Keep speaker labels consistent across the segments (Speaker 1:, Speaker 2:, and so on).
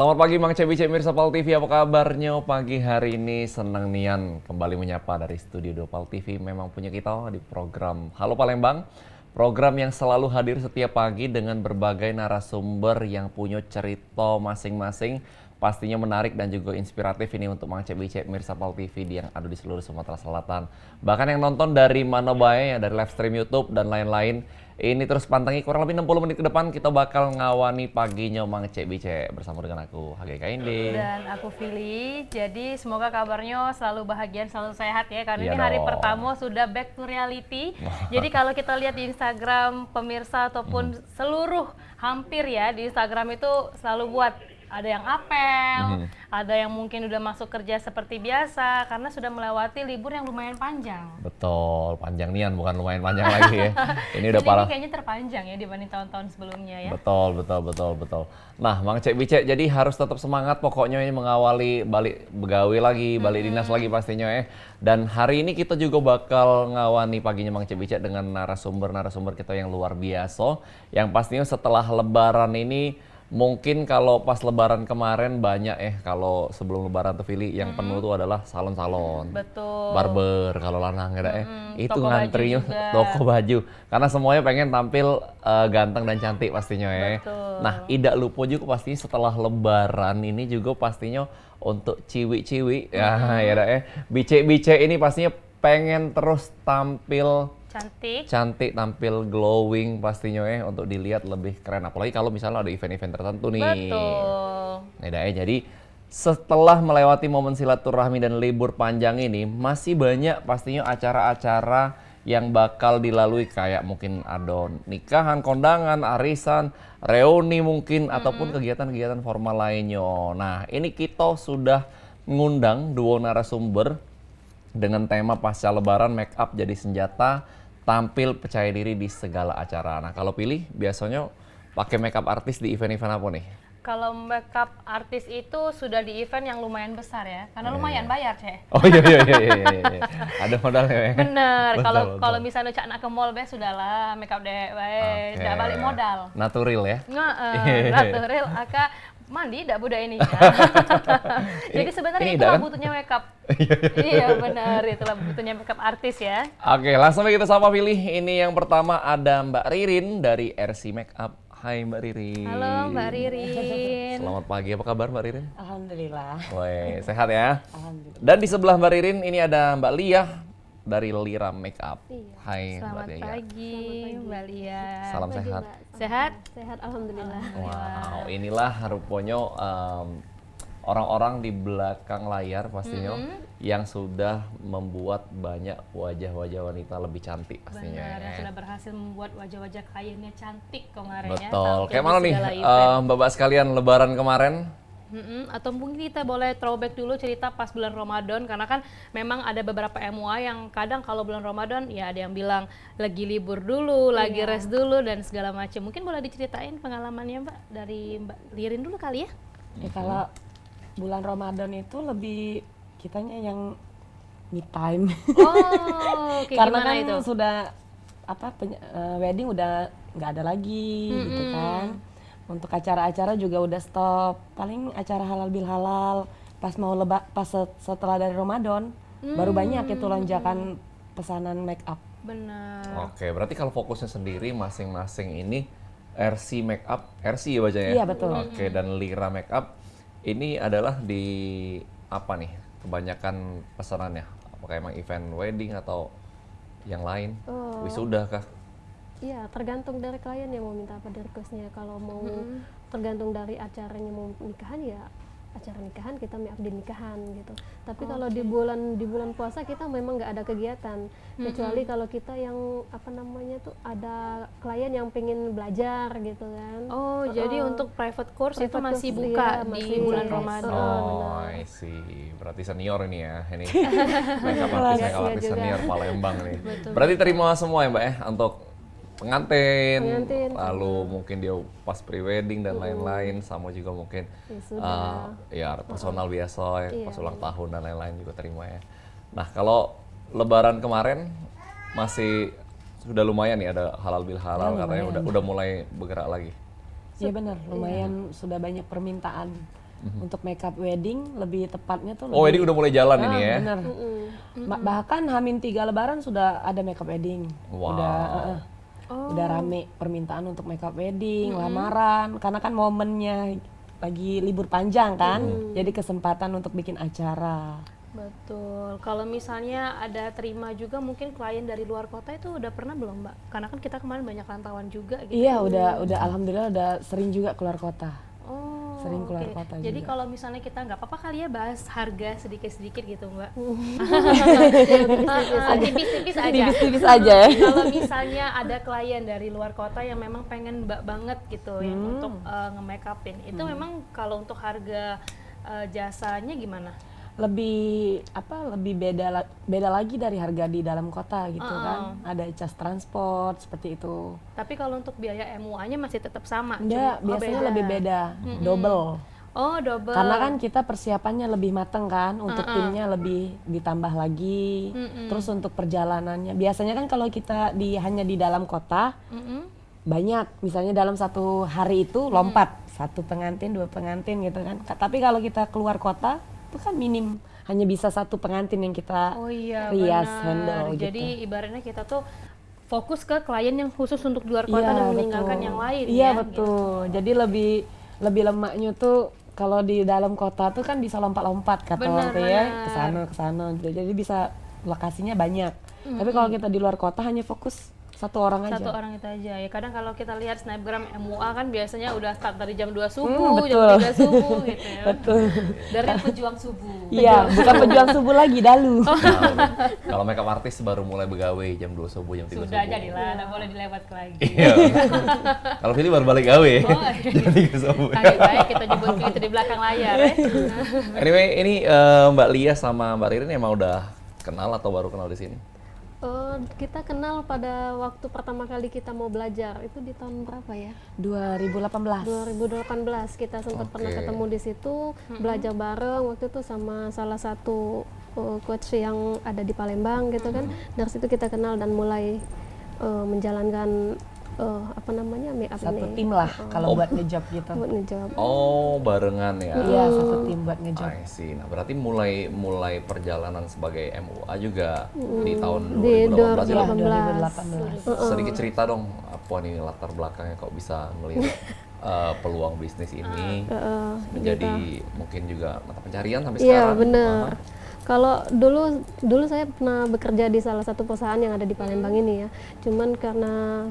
Speaker 1: Selamat pagi Mang Cebi Mirsa Pal TV, apa kabarnya pagi hari ini? Senang Nian kembali menyapa dari studio Dopal TV. Memang punya kita di program Halo Palembang. Program yang selalu hadir setiap pagi dengan berbagai narasumber yang punya cerita masing-masing. Pastinya menarik dan juga inspiratif ini untuk Mang Cebi Mirsa Pal TV yang ada di seluruh Sumatera Selatan. Bahkan yang nonton dari mana bae, dari live stream YouTube dan lain-lain. Ini terus pantangi kurang lebih 60 menit ke depan kita bakal ngawani paginya Mang Cek Bice bersama dengan aku Hage Kaindi.
Speaker 2: Dan aku Vili, jadi semoga kabarnya selalu bahagia, selalu sehat ya. Karena
Speaker 1: Iya
Speaker 2: ini hari
Speaker 1: dong.
Speaker 2: pertama sudah back to reality. Jadi kalau kita lihat di Instagram pemirsa ataupun seluruh hampir ya di Instagram itu selalu buat ada yang apel, ada yang mungkin udah masuk kerja seperti biasa karena sudah melewati libur yang lumayan panjang.
Speaker 1: Betul, panjang nian bukan lumayan panjang lagi ya. Ini udah
Speaker 2: Jadi
Speaker 1: parah.
Speaker 2: ini kayaknya terpanjang ya dibanding tahun-tahun sebelumnya ya.
Speaker 1: Betul. Nah, Mang Cek Bice jadi harus tetap semangat pokoknya ini mengawali balik begawi lagi, balik dinas lagi pastinya ya. Dan hari ini kita juga bakal ngawani paginya Mang Cek Bice dengan narasumber kita yang luar biasa. Yang pastinya setelah lebaran ini mungkin kalau pas lebaran kemarin banyak kalau sebelum lebaran tuh Vili yang penuh tuh adalah salon-salon.
Speaker 2: Betul.
Speaker 1: Barber kalau lanang ada itu
Speaker 2: toko baju
Speaker 1: ngantrinya
Speaker 2: juga.
Speaker 1: toko baju karena semuanya pengen tampil ganteng dan cantik pastinya ya.
Speaker 2: Betul.
Speaker 1: Nah, tidak lupa juga pastinya setelah lebaran ini juga pastinya untuk ciwi-ciwi ya bice-bice ini pastinya pengen terus tampil
Speaker 2: Cantik.
Speaker 1: tampil glowing pastinya untuk dilihat lebih keren apalagi kalau misalnya ada event-event tertentu nih.
Speaker 2: Betul.
Speaker 1: Nah, jadi setelah melewati momen silaturahmi dan libur panjang ini masih banyak pastinya acara-acara yang bakal dilalui kayak mungkin ada nikahan, kondangan, arisan, reuni mungkin ataupun kegiatan-kegiatan formal lainnya. Nah, ini kita sudah mengundang dua narasumber dengan tema pasca lebaran make up jadi senjata, tampil percaya diri di segala acara. Nah, kalau pilih biasanya pakai make up artis di event-event apa nih?
Speaker 2: Kalau makeup artis itu sudah di event yang lumayan besar ya, karena lumayan bayar Cek.
Speaker 1: Oh iya. Ada modalnya ya.
Speaker 2: Bener,
Speaker 1: Betul.
Speaker 2: kalau misalnya cak nak ke mall be sudahlah makeup deh, bae,
Speaker 1: Oke.
Speaker 2: tidak balik modal.
Speaker 1: Natural ya.
Speaker 2: Natural, aka mandi tidak budak ini. Jadi sebenarnya
Speaker 1: ini
Speaker 2: itulah
Speaker 1: kan?
Speaker 2: butuhnya makeup. Iya benar, itulah butuhnya makeup artis ya.
Speaker 1: Oke, langsung aja kita sapa pilih. Ini yang pertama ada Mbak Ririn dari RC Makeup. Hai Mbak Ririn.
Speaker 2: Halo Mbak Ririn.
Speaker 1: Selamat pagi, apa kabar Mbak Ririn?
Speaker 3: Alhamdulillah.
Speaker 1: Woi, sehat ya?
Speaker 3: Alhamdulillah.
Speaker 1: Dan di sebelah Mbak Ririn ini ada Mbak Lia dari Lira Makeup. Hai Mbak
Speaker 2: Selamat
Speaker 1: Lia.
Speaker 2: pagi Mbak Lia.
Speaker 1: Salam sehat.
Speaker 2: Sehat?
Speaker 4: Sehat, alhamdulillah.
Speaker 1: Wow, inilah rupanya orang-orang di belakang layar pastinya yang sudah membuat banyak wajah-wajah wanita lebih cantik pastinya.
Speaker 2: Benar, yang
Speaker 1: ya.
Speaker 2: sudah berhasil membuat wajah-wajah kliennya cantik kemarin ya.
Speaker 1: Betul.
Speaker 2: tampil
Speaker 1: Kayak
Speaker 2: di
Speaker 1: mana nih
Speaker 2: segala event.
Speaker 1: Mbak-mbak sekalian lebaran kemarin?
Speaker 2: Atau mungkin kita boleh throwback dulu cerita pas bulan Ramadan karena kan memang ada beberapa MUA yang kadang kalau bulan Ramadan ya ada yang bilang lagi libur dulu, lagi rest dulu dan segala macam. Mungkin boleh diceritain pengalamannya Mbak dari Mbak Lirin dulu kali ya?
Speaker 3: Ya kalau bulan Ramadan itu lebih kitanya yang me time.
Speaker 2: Oh, kayak
Speaker 3: Karena
Speaker 2: gimana
Speaker 3: kan
Speaker 2: itu?
Speaker 3: sudah wedding udah nggak ada lagi gitu kan. Untuk acara-acara juga udah stop. Paling acara halal bil halal pas setelah dari Ramadan baru banyak itu lonjakan pesanan make up.
Speaker 2: Benar.
Speaker 1: Oke, berarti kalau fokusnya sendiri masing-masing ini RC Makeup, RC ya bacanya?
Speaker 3: Iya, betul.
Speaker 1: Oke, dan Lira Makeup ini adalah di apa nih? Kebanyakan pesanannya? Apakah emang event wedding atau yang lain? Wisuda kah?
Speaker 4: Iya, tergantung dari klien yang mau minta apa dari requestnya. Kalau mau tergantung dari acaranya mau nikahan ya acara nikahan kita make up di nikahan gitu. Tapi kalau di bulan puasa kita memang nggak ada kegiatan kecuali kalau kita yang apa namanya tuh ada klien yang pengen belajar gitu kan.
Speaker 2: Oh, jadi untuk private course itu
Speaker 4: Private
Speaker 2: masih
Speaker 4: course,
Speaker 2: buka
Speaker 4: iya,
Speaker 2: di
Speaker 4: masih
Speaker 2: bulan
Speaker 4: buka.
Speaker 2: Ramadan.
Speaker 1: Oh, I see. Berarti senior ini ya. Ini makeup
Speaker 4: Iya
Speaker 1: artis
Speaker 4: juga.
Speaker 1: senior Palembang nih. Berarti terima semua ya Mbak ya untuk pengantin,
Speaker 4: Pengantin,
Speaker 1: lalu mungkin dia pas pre-wedding dan lain-lain, sama juga mungkin
Speaker 4: Ya sudah.
Speaker 1: ya personal biasa ya,
Speaker 4: Iya.
Speaker 1: pas ulang tahun dan lain-lain juga terima ya. Nah, kalau lebaran kemarin masih sudah lumayan nih ada halal bil halal katanya udah mulai bergerak lagi.
Speaker 3: Iya benar, lumayan sudah banyak permintaan. Untuk makeup wedding lebih tepatnya tuh
Speaker 1: Oh, wedding udah mulai jalan ini ya?
Speaker 3: bener. Bahkan H-3 Lebaran sudah ada makeup wedding.
Speaker 1: Wow.
Speaker 3: Udah rame permintaan untuk makeup wedding, lamaran, karena kan momennya lagi libur panjang kan, jadi kesempatan untuk bikin acara.
Speaker 2: Betul. Kalau misalnya ada terima juga mungkin klien dari luar kota itu udah pernah belum, Mbak? Karena kan kita kemarin banyak rantauan juga gitu.
Speaker 3: Iya, udah alhamdulillah udah sering juga keluar kota.
Speaker 2: Oh,
Speaker 3: Sering keluar
Speaker 2: oke.
Speaker 3: kota
Speaker 2: Jadi
Speaker 3: juga.
Speaker 2: kalau misalnya kita nggak apa-apa kali ya bahas harga sedikit-sedikit gitu, Mbak. Tipis-tipis aja.
Speaker 3: Tipis-tipis aja ya.
Speaker 2: Kalau misalnya ada klien dari luar kota yang memang pengen Mbak banget gitu yang untuk nge-make upin, itu memang kalau untuk harga jasanya gimana?
Speaker 3: Lebih beda lagi dari harga di dalam kota gitu kan. Ada cas transport seperti itu.
Speaker 2: Tapi kalau untuk biaya MUA-nya masih tetap sama?
Speaker 3: Enggak, biasanya
Speaker 2: beda.
Speaker 3: lebih beda, double.
Speaker 2: Oh, double.
Speaker 3: Karena kan kita persiapannya lebih mateng kan, untuk timnya lebih ditambah lagi. Terus untuk perjalanannya, biasanya kan kalau kita hanya di dalam kota, banyak, misalnya dalam satu hari itu lompat, 1 pengantin, 2 pengantin gitu kan. Tapi kalau kita keluar kota, itu kan minim, hanya bisa 1 pengantin yang kita
Speaker 2: Oh iya,
Speaker 3: rias,
Speaker 2: benar.
Speaker 3: handle gitu.
Speaker 2: Jadi ibaratnya kita tuh fokus ke klien yang khusus untuk di luar kota
Speaker 3: Iya,
Speaker 2: dan meninggalkan
Speaker 3: betul.
Speaker 2: yang lain
Speaker 3: Iya
Speaker 2: ya.
Speaker 3: betul. Jadi lebih lemaknya tuh kalau di dalam kota tuh kan bisa lompat-lompat kata orang tuh ya, ke sana. Jadi bisa lokasinya banyak. Tapi kalau kita di luar kota hanya fokus 1 orang aja.
Speaker 2: 1 orang itu aja ya. Kadang kalau kita lihat snapgram MUA kan biasanya udah start dari jam 2 subuh, jam
Speaker 3: betul.
Speaker 2: 3 subuh gitu ya.
Speaker 3: Betul.
Speaker 2: Dari pejuang subuh.
Speaker 3: Iya, bukan pejuang subuh lagi, dalu.
Speaker 1: Kalau makeup artis baru mulai begawe jam 2 subuh, jam 3 subuh.
Speaker 2: Sudah jadilah, nggak boleh dilewat lagi.
Speaker 1: Iya. Kalau Vili baru balik gawe
Speaker 2: Oh,
Speaker 1: jam 3 subuh.
Speaker 2: Lebih baik kita nyebut itu di belakang layar ya.
Speaker 1: Anyway, ini Mbak Lia sama Mbak Ririn emang udah kenal atau baru kenal di sini?
Speaker 4: Kita kenal pada waktu pertama kali kita mau belajar, itu di tahun berapa ya?
Speaker 3: 2018.
Speaker 4: 2018 kita sempat pernah
Speaker 1: Oke.
Speaker 4: ketemu di situ, belajar bareng waktu itu sama salah satu coach yang ada di Palembang gitu kan. Dari situ kita kenal dan mulai menjalankan make up
Speaker 3: Satu
Speaker 4: ini.
Speaker 3: tim lah kalau buat ngejob gitu.
Speaker 4: Buat ngejawab.
Speaker 1: Oh, barengan ya.
Speaker 3: Iya, satu tim buat ngejob.
Speaker 1: I see. Nah, berarti mulai perjalanan sebagai MUA juga di tahun
Speaker 4: Di
Speaker 1: 2018 ya?
Speaker 3: 2018.
Speaker 1: Sedikit cerita dong, apa nih latar belakangnya kok bisa melihat peluang bisnis ini menjadi mungkin juga mata pencarian sampai
Speaker 4: Iya
Speaker 1: sekarang?
Speaker 4: benar. Kalau dulu saya pernah bekerja di salah satu perusahaan yang ada di Palembang ini ya. Cuman karena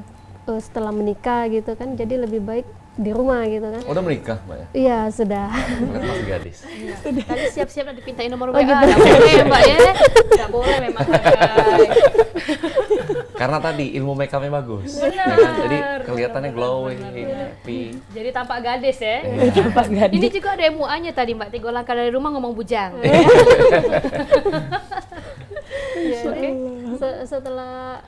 Speaker 4: setelah menikah gitu kan, jadi lebih baik di rumah gitu kan.
Speaker 1: Udah menikah, Mbak ya?
Speaker 4: Iya sudah.
Speaker 1: Ngeliat masih gadis.
Speaker 2: Tadi siap-siap udah dipintain nomor WA. Nggak boleh ya, Mbak ya. Nggak boleh memang. guys.
Speaker 1: Karena tadi ilmu makeupnya bagus.
Speaker 2: Benar.
Speaker 1: Ya kan? Jadi kelihatannya glowing, happy.
Speaker 2: Jadi tampak gadis ya.
Speaker 3: Tampak gadis.
Speaker 2: Ini juga ada MUA-nya tadi Mbak, 3 langkah dari rumah ngomong bujang.
Speaker 4: Jadi setelah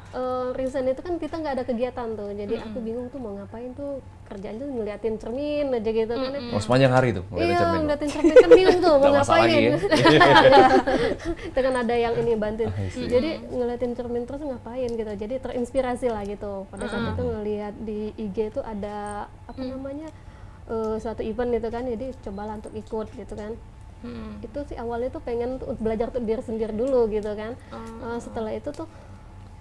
Speaker 4: resign itu kan kita nggak ada kegiatan tuh. Jadi aku bingung tuh mau ngapain tuh, kerjaan tuh ngeliatin cermin aja gitu kan.
Speaker 1: Oh, sepanjang hari tuh ngeliatin
Speaker 4: Iya,
Speaker 1: cermin.
Speaker 4: ngeliatin cermin kan bingung tuh mau
Speaker 1: Nggak masak
Speaker 4: ngapain.
Speaker 1: lagi ya.
Speaker 4: Itu kan ada yang ini bantuin. Jadi ngeliatin cermin terus ngapain gitu. Jadi terinspirasi lah gitu. Pada saat itu ngelihat di IG itu ada apa namanya suatu event gitu kan. Jadi cobalah untuk ikut gitu kan. Itu sih awalnya tuh pengen tuh belajar tuh diri sendiri dulu gitu kan. Setelah itu tuh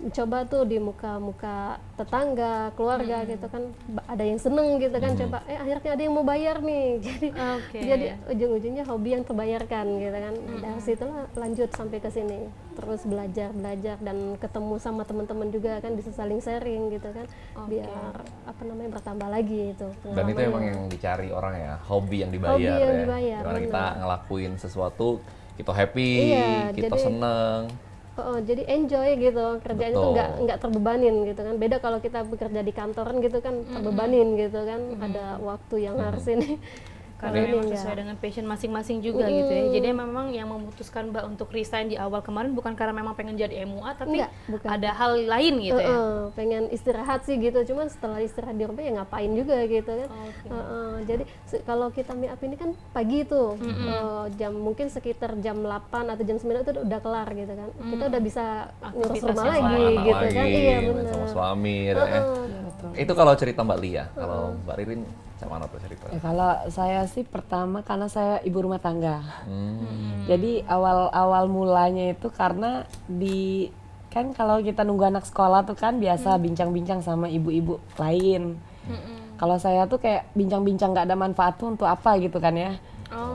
Speaker 4: coba tuh di muka-muka tetangga, keluarga gitu kan, ada yang seneng gitu kan, coba akhirnya ada yang mau bayar nih. Jadi ujung-ujungnya hobi yang terbayarkan gitu kan. Dari situ lanjut sampai ke sini, terus belajar dan ketemu sama teman-teman juga kan, bisa saling sharing gitu kan, biar apa namanya bertambah lagi itu.
Speaker 1: Dan itu emang yang dicari orang ya, hobi yang dibayar
Speaker 4: Hobi yang
Speaker 1: ya.
Speaker 4: dibayar,
Speaker 1: Gimana kita
Speaker 4: benar.
Speaker 1: ngelakuin sesuatu, kita happy,
Speaker 4: Iya,
Speaker 1: kita
Speaker 4: jadi-
Speaker 1: seneng.
Speaker 4: Jadi enjoy gitu, kerjaan itu
Speaker 1: Betul.
Speaker 4: nggak terbebanin gitu kan. Beda kalau kita bekerja di kantoran gitu kan, terbebanin gitu kan, ada waktu yang harus ini.
Speaker 2: Karena
Speaker 4: Kalau ini
Speaker 2: memang
Speaker 4: enggak.
Speaker 2: sesuai dengan passion masing-masing juga gitu ya. Jadi memang yang memutuskan Mbak untuk resign di awal kemarin bukan karena memang pengen jadi MUA, tapi
Speaker 4: Enggak, bukan.
Speaker 2: ada hal lain gitu ya.
Speaker 4: Pengen istirahat sih gitu, cuman setelah istirahat di rumah ya ngapain juga gitu kan. Jadi kalau kita make up ini kan pagi tuh, jam mungkin sekitar jam 8 atau jam 9 itu udah kelar gitu kan. Kita udah bisa ngurus
Speaker 2: Aktivitas
Speaker 4: rumah
Speaker 2: yang
Speaker 4: lagi
Speaker 1: Anak
Speaker 4: gitu kan.
Speaker 1: lagi,
Speaker 4: Iya
Speaker 1: main
Speaker 4: benar.
Speaker 1: sama suami, ya. Itu kalau cerita Mbak Lia. Kalau Mbak Ririn Cak Mano tuh ceritanya?
Speaker 3: Ya, kalau saya sih pertama karena saya ibu rumah tangga.
Speaker 1: Hmm.
Speaker 3: Jadi awal mulanya itu karena kan kalau kita nunggu anak sekolah tuh kan biasa bincang-bincang sama ibu-ibu lain. Kalau saya tuh kayak bincang-bincang nggak ada manfaat tuh untuk apa gitu kan ya.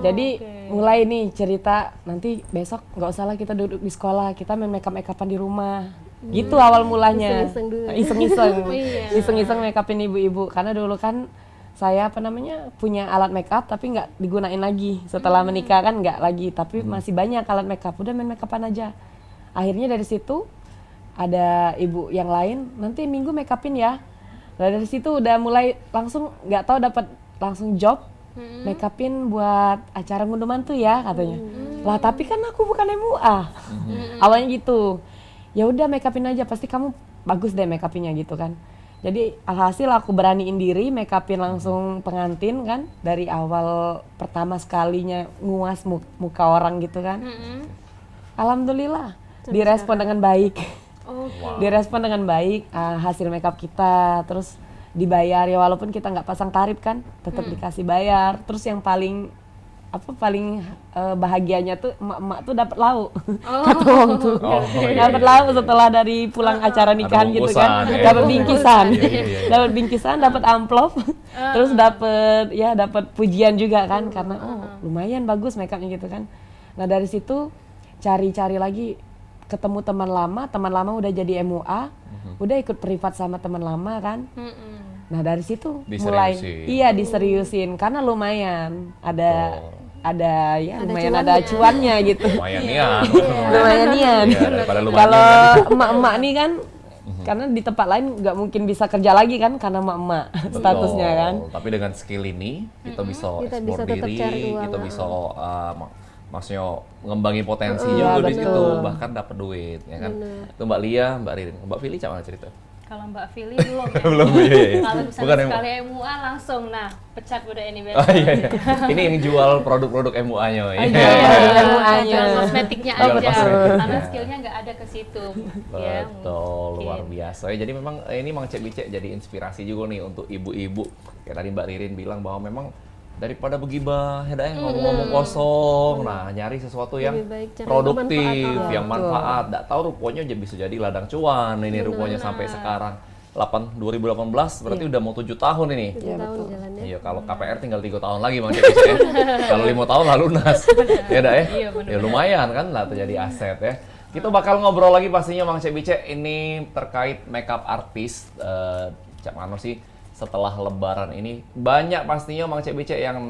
Speaker 3: Jadi mulai nih cerita nanti besok nggak usah lah kita duduk di sekolah, kita main make-upan di rumah. Gitu awal mulanya.
Speaker 4: Iseng-iseng dulu.
Speaker 3: Iseng-iseng.
Speaker 2: Iya.
Speaker 3: Iseng-iseng make-upin ibu-ibu karena dulu kan saya punya alat makeup tapi nggak digunain lagi. Setelah menikah kan nggak lagi, tapi masih banyak alat makeup. Udah main makeupan aja. Akhirnya dari situ ada ibu yang lain, nanti minggu makeupin ya. Nah, dari situ udah mulai langsung nggak tahu dapat langsung job makeupin buat acara ngunduh mantu ya katanya. Lah tapi kan aku bukan MUA. Awalnya gitu. Ya udah makeupin aja, pasti kamu bagus deh makeupinnya gitu kan. Jadi alhasil aku beraniin diri makeupin langsung pengantin kan, dari awal pertama sekalinya nguas muka orang gitu kan. Alhamdulillah direspon dengan baik. Direspon dengan baik hasil makeup kita, terus dibayar ya walaupun kita nggak pasang tarif kan, tetap dikasih bayar. Terus yang paling bahagianya tuh emak-emak tuh dapat lauk. Kata Wong tuh. Dapat lauk setelah dari pulang acara nikahan gitu kan.
Speaker 1: bungkusan, ya.
Speaker 3: Dapat bingkisan.
Speaker 1: Iya.
Speaker 3: Dapat bingkisan, dapat amplop. Terus dapat pujian juga kan karena lumayan bagus makeupnya gitu kan. Nah, dari situ cari-cari lagi, ketemu teman lama udah jadi MUA, udah ikut privat sama teman lama kan. Nah, dari situ mulai diseriusin karena lumayan ada cuannya gitu.
Speaker 1: Lumayan nian.
Speaker 3: Lumayan nian.
Speaker 1: Iya, daripada lumayan
Speaker 3: Kalau emak-emak nih kan karena di tempat lain nggak mungkin bisa kerja lagi kan karena emak-emak statusnya kan.
Speaker 1: Tapi dengan skill ini kita bisa
Speaker 4: Kita
Speaker 1: eksplor
Speaker 4: bisa tetap
Speaker 1: diri,
Speaker 4: cari uang.
Speaker 1: kita bisa maksudnya ngembangin potensi
Speaker 3: Iya,
Speaker 1: juga di
Speaker 3: betul.
Speaker 1: situ, bahkan dapat duit ya kan. Itu Mbak Lia, Mbak Ririn, Mbak Fili cak mana cerita?
Speaker 2: Kalau Mbak Fili belum ya.
Speaker 1: Belum, iya.
Speaker 2: Kalau
Speaker 1: Bukan
Speaker 2: misalnya
Speaker 1: yang-
Speaker 2: sekali MUA langsung, nah pecat udah ini
Speaker 1: Oh iya, iya. Ini yang jual produk-produk MUA-nya.
Speaker 3: MUA-nya.
Speaker 2: Jual kosmetiknya
Speaker 1: Jual
Speaker 2: aja,
Speaker 1: kosmetik.
Speaker 2: karena skillnya nggak ada ke situ. Ya,
Speaker 1: Betul, luar
Speaker 2: mungkin.
Speaker 1: biasa ya. Jadi memang ini Mang Cek Bicek jadi inspirasi juga nih untuk ibu-ibu. Kayak tadi Mbak Ririn bilang bahwa memang daripada begibah, ya ngomong-ngomong kosong, nah nyari sesuatu yang
Speaker 4: Lebih baik cari
Speaker 1: produktif,
Speaker 4: manfaat.
Speaker 1: yang manfaat. Nggak tahu rupanya bisa jadi ladang cuan ini rupanya sampai sekarang. 2018 berarti udah mau 7 tahun ini.
Speaker 4: 7 tahun jalannya.
Speaker 1: Iya, kalau KPR tinggal 3 tahun lagi Mang Cek Bicek ya. Kalau 5 tahun lah lunas. Ya dah ya.
Speaker 2: Iya, bener.
Speaker 1: Ya lumayan kan lah terjadi aset ya. Kita bakal ngobrol lagi pastinya Mang Cek Bicek ini terkait makeup artis. Cak Mano sih setelah lebaran ini banyak pastinya Mang Cek Bicek yang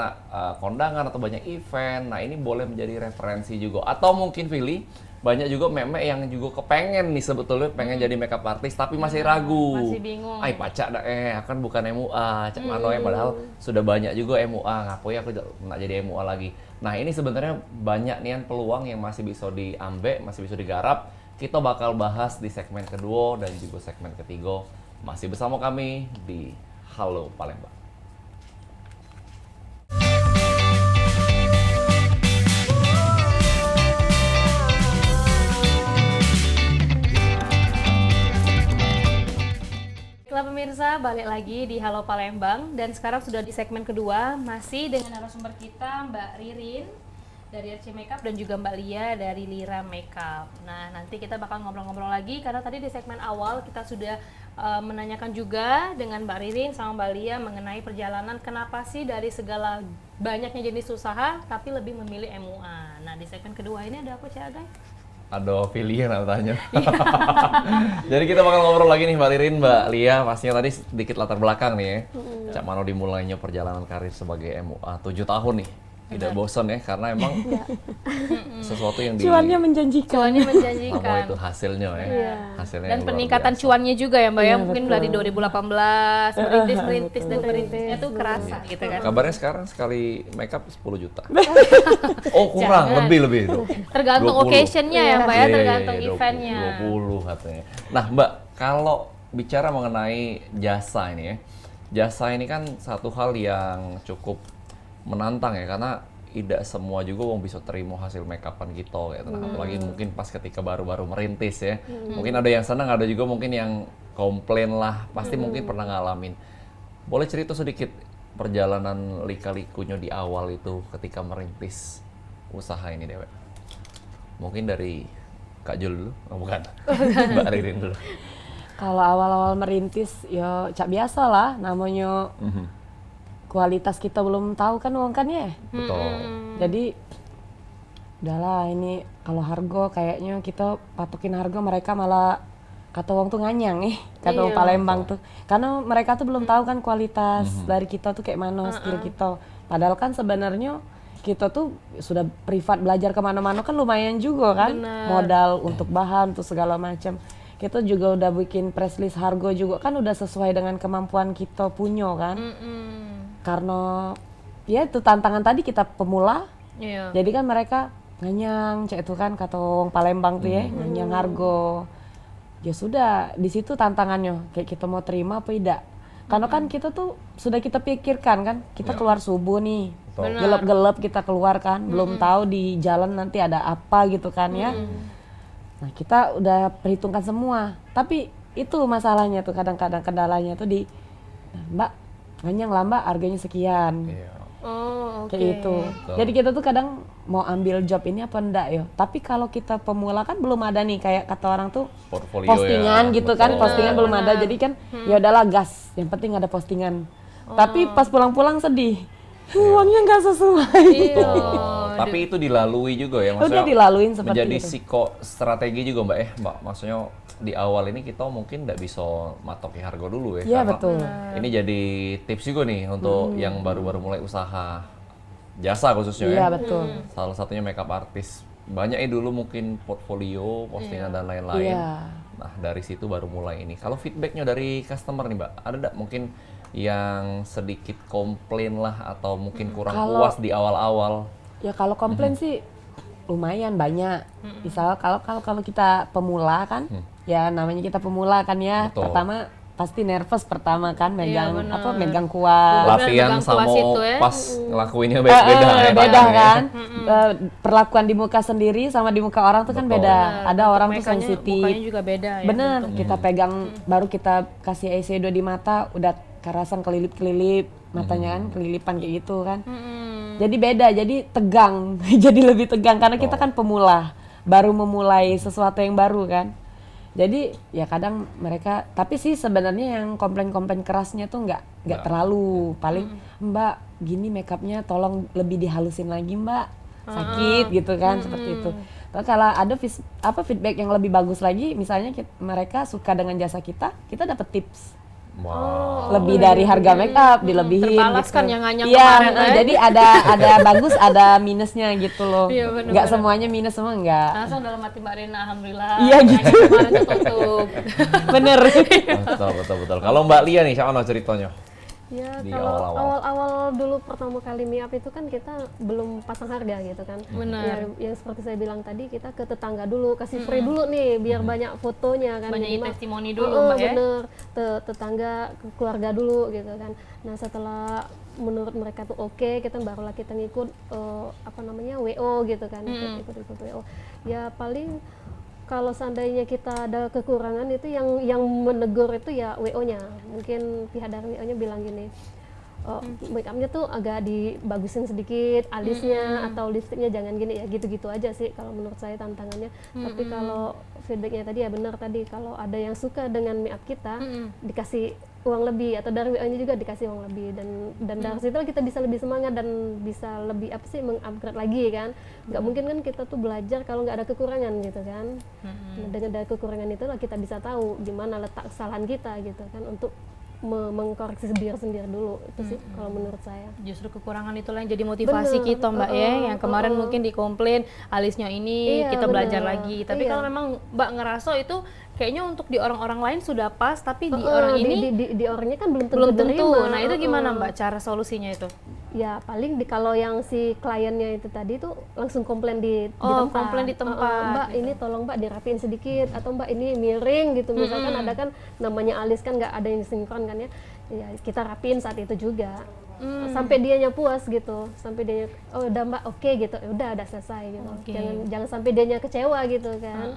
Speaker 1: kondangan atau banyak event. Nah, ini boleh menjadi referensi juga. Atau mungkin Fili banyak juga meme yang juga kepengen nih sebetulnya pengen jadi makeup artis tapi masih ragu.
Speaker 2: Masih bingung.
Speaker 1: Ay pacak dah akan bukan MUA, Cak Mano ya padahal sudah banyak juga MUA, ngapain aku nak jadi MUA lagi. Nah, ini sebenarnya banyak nian peluang yang masih bisa diambil, masih bisa digarap. Kita bakal bahas di segmen kedua dan juga segmen ketiga. Masih bersama kami di Halo Palembang.
Speaker 2: Baiklah pemirsa, balik lagi di Halo Palembang dan sekarang sudah di segmen kedua masih dengan narasumber kita Mbak Ririn dari RC Makeup dan juga Mbak Lia dari Lira Makeup. Nah, nanti kita bakal ngobrol-ngobrol lagi karena tadi di segmen awal kita sudah menanyakan juga dengan Mbak Ririn sama Mbak Lia mengenai perjalanan kenapa sih dari segala banyaknya jenis usaha tapi lebih memilih MUA. Nah, di segmen kedua ini ada apa Cak Agai?
Speaker 1: Ada pilihan aku tanya. Jadi kita bakal ngobrol lagi nih Mbak Ririn, Mbak Lia. Pastinya tadi sedikit latar belakang nih ya. Cak Mano dimulainya perjalanan karir sebagai MUA 7 tahun nih. Tidak bosan ya, karena emang sesuatu yang
Speaker 3: Cuannya menjanjikan.
Speaker 2: Cuannya
Speaker 1: Sama
Speaker 2: menjanjikan.
Speaker 1: itu hasilnya ya. Hasilnya
Speaker 2: Dan
Speaker 1: luar
Speaker 2: peningkatan
Speaker 1: biasa.
Speaker 2: cuannya juga ya Mbak ya,
Speaker 3: Iya,
Speaker 2: mungkin
Speaker 3: betul.
Speaker 2: dari 2018 merintis dan merintisnya tuh kerasa gitu kan.
Speaker 1: Kabarnya sekarang sekali makeup 10 juta. Oh kurang, lebih itu.
Speaker 2: Tergantung
Speaker 1: 20.
Speaker 2: occasionnya ya Mbak ya,
Speaker 1: Iya,
Speaker 2: tergantung
Speaker 1: 20,
Speaker 2: eventnya.
Speaker 1: 20 katanya. Nah Mbak, kalau bicara mengenai jasa ini ya, jasa ini kan satu hal yang cukup menantang ya, karena tidak semua juga wong bisa terima hasil makeupan gitu gitu. Nah, apalagi mungkin pas ketika baru-baru merintis ya. Mungkin ada yang senang, ada juga mungkin yang komplain lah. Pasti mungkin pernah ngalamin. Boleh cerita sedikit perjalanan lika-likunya di awal itu ketika merintis usaha ini Dewe? Mungkin dari Kak Jul dulu? Oh bukan, Mbak Ririn dulu.
Speaker 3: Kalau awal-awal merintis, ya cak biasa lah, namanya kualitas kita belum tahu kan uang kan ya.
Speaker 1: Betul.
Speaker 3: Jadi udahlah ini kalau harga kayaknya kita patokin harga mereka malah kata uang tuh nganyang kata uang Palembang tuh. Karena mereka tuh belum tahu kan kualitas dari kita tuh kayak mana skill kita. Padahal kan sebenarnya kita tuh sudah privat belajar kemana-mana kan lumayan juga kan. Modal untuk bahan tuh segala macam. Kita juga udah bikin press list harga juga kan udah sesuai dengan kemampuan kita punya kan. Karena ya itu tantangan tadi kita pemula. Jadi kan mereka nganyang cek itu kan kata orang Palembang tuh ya, nganyang harga. Ya sudah, di situ tantangannya kayak kita mau terima apa tidak. Karena kan kita tuh sudah kita pikirkan kan, kita keluar subuh nih. Gelap-gelap kita keluar kan, belum tahu di jalan nanti ada apa gitu kan ya. Nah, kita udah perhitungkan semua. Tapi itu masalahnya tuh kadang-kadang kendalanya tuh di Mbak, nganyang lah Mbak, harganya sekian.
Speaker 2: Oh, oke.
Speaker 3: Kayak itu. Jadi kita tuh kadang mau ambil job ini apa enggak ya. Tapi kalau kita pemula kan belum ada nih kayak kata orang tuh
Speaker 1: Portfolio
Speaker 3: postingan
Speaker 1: ya,
Speaker 3: gitu
Speaker 1: betul.
Speaker 3: kan, postingan belum ada. Jadi kan ya udahlah gas, yang penting ada postingan. Tapi pas pulang-pulang sedih. Uangnya nggak sesuai.
Speaker 1: Tapi itu dilalui juga ya,
Speaker 3: Udah dilaluin seperti
Speaker 1: menjadi
Speaker 3: itu.
Speaker 1: strategi juga Mbak Mbak. Maksudnya di awal ini kita mungkin nggak bisa matoki harga dulu ya.
Speaker 3: Iya
Speaker 1: karena
Speaker 3: betul.
Speaker 1: Ini jadi tips juga nih untuk yang baru-baru mulai usaha jasa khususnya ya.
Speaker 3: Iya betul.
Speaker 1: Salah satunya makeup artist. Banyak dulu mungkin portfolio, postingan dan lain-lain.
Speaker 3: Iya.
Speaker 1: Nah dari situ baru mulai ini. Kalau feedbacknya dari customer nih Mbak, ada nggak mungkin yang sedikit komplain lah atau mungkin kurang puas di awal-awal?
Speaker 3: Ya kalau komplain sih lumayan banyak. Misal kalau kita pemula kan, ya namanya kita pemula kan ya.
Speaker 1: Betul.
Speaker 3: Pertama pasti nervous pertama kan megang kuas.
Speaker 1: Latihan
Speaker 2: megang
Speaker 1: sama
Speaker 2: kuas itu ya.
Speaker 1: pas ngelakuinnya beda ya.
Speaker 3: Beda
Speaker 1: tangannya.
Speaker 3: kan. Perlakuan di muka sendiri sama di muka orang tuh kan
Speaker 1: Betul.
Speaker 3: beda. Ada orang tuh
Speaker 2: Mukanya
Speaker 3: sensitif.
Speaker 2: juga beda ya.
Speaker 3: Bener, kita pegang baru kita kasih eyeshadow di mata udah kerasan kelilip-kelilip matanya kan, kelilipan kayak gitu kan. Jadi beda, jadi tegang, jadi lebih tegang karena kita kan pemula, baru memulai sesuatu yang baru kan. Jadi ya kadang mereka, tapi sih sebenarnya yang komplain-komplain kerasnya tuh nggak terlalu, paling Mbak gini makeupnya tolong lebih dihalusin lagi Mbak, sakit gitu kan seperti itu. Tapi kalau ada feedback yang lebih bagus lagi, misalnya mereka suka dengan jasa kita dapat tips.
Speaker 1: Wow.
Speaker 3: Lebih dari harga make up dilebihin
Speaker 2: Terbalas
Speaker 3: gitu.
Speaker 2: kan yang nganyang
Speaker 3: Iya,
Speaker 2: kemarin,
Speaker 3: jadi ada bagus ada minusnya gitu loh.
Speaker 2: Iya, bener-bener.
Speaker 3: Nggak semuanya minus semua enggak.
Speaker 2: Langsung dalam hati Mbak Rina, alhamdulillah.
Speaker 3: Iya, gitu.
Speaker 2: Kemarin tertutup.
Speaker 3: Bener.
Speaker 1: Betul. Kalau Mbak Lia nih, siapa ceritanya?
Speaker 4: Ya
Speaker 1: Di
Speaker 4: kalau
Speaker 1: awal-awal.
Speaker 4: awal-awal dulu pertama kali make up itu kan kita belum pasang harga gitu kan.
Speaker 2: Benar.
Speaker 4: Yang seperti saya bilang tadi, kita ke tetangga dulu, kasih free dulu nih biar banyak fotonya kan.
Speaker 2: Banyak
Speaker 4: Minimal-
Speaker 2: testimoni dulu, Mbak ya.
Speaker 4: Bener, tetangga, keluarga dulu gitu kan. Nah setelah menurut mereka tuh oke, kita barulah kita ngikut WO gitu kan, ikut WO. Ya paling kalau seandainya kita ada kekurangan itu yang menegur itu ya WO-nya. Mungkin pihak dari WO-nya bilang gini, make up-nya tuh agak dibagusin sedikit, alisnya atau lipstiknya jangan gini, ya gitu-gitu aja sih kalau menurut saya tantangannya. Tapi kalau feedbacknya tadi ya benar tadi, kalau ada yang suka dengan make up kita dikasih uang lebih, atau dari WO-nya juga dikasih uang lebih, dan dari situ kita bisa lebih semangat dan bisa lebih mengupgrade lagi kan. Nggak mungkin kan kita tuh belajar kalau nggak ada kekurangan gitu kan. Nah, dengan dari kekurangan itulah kita bisa tahu di mana letak kesalahan kita gitu kan, untuk mengkoreksi diri sendiri dulu. Itu sih kalau menurut saya.
Speaker 2: Justru kekurangan itulah yang jadi motivasi
Speaker 4: Bener,
Speaker 2: kita Mbak ya. Yang kemarin mungkin dikomplain alisnya ini,
Speaker 4: Iya,
Speaker 2: kita belajar
Speaker 4: bener.
Speaker 2: lagi. Tapi
Speaker 4: Iya.
Speaker 2: kalau memang Mbak ngerasa itu kayaknya untuk di orang-orang lain sudah pas, tapi di orang ini
Speaker 4: di orangnya kan belum tentu
Speaker 2: belum tentu.
Speaker 4: terima.
Speaker 2: Nah itu gimana Mbak cara solusinya itu?
Speaker 4: Ya paling kalau yang si kliennya itu tadi tuh langsung komplain di
Speaker 2: Oh,
Speaker 4: tempat.
Speaker 2: komplain di tempat,
Speaker 4: Mbak ini tolong Mbak dirapiin sedikit, atau Mbak ini miring gitu. Misalkan ada kan namanya alis kan nggak ada yang sinkron kan ya. Ya kita rapiin saat itu juga. Sampai dianya puas gitu. Sampai dianya udah Mbak oke gitu. Ya udah selesai gitu.
Speaker 2: Oke.
Speaker 4: Jangan sampai dianya kecewa gitu kan.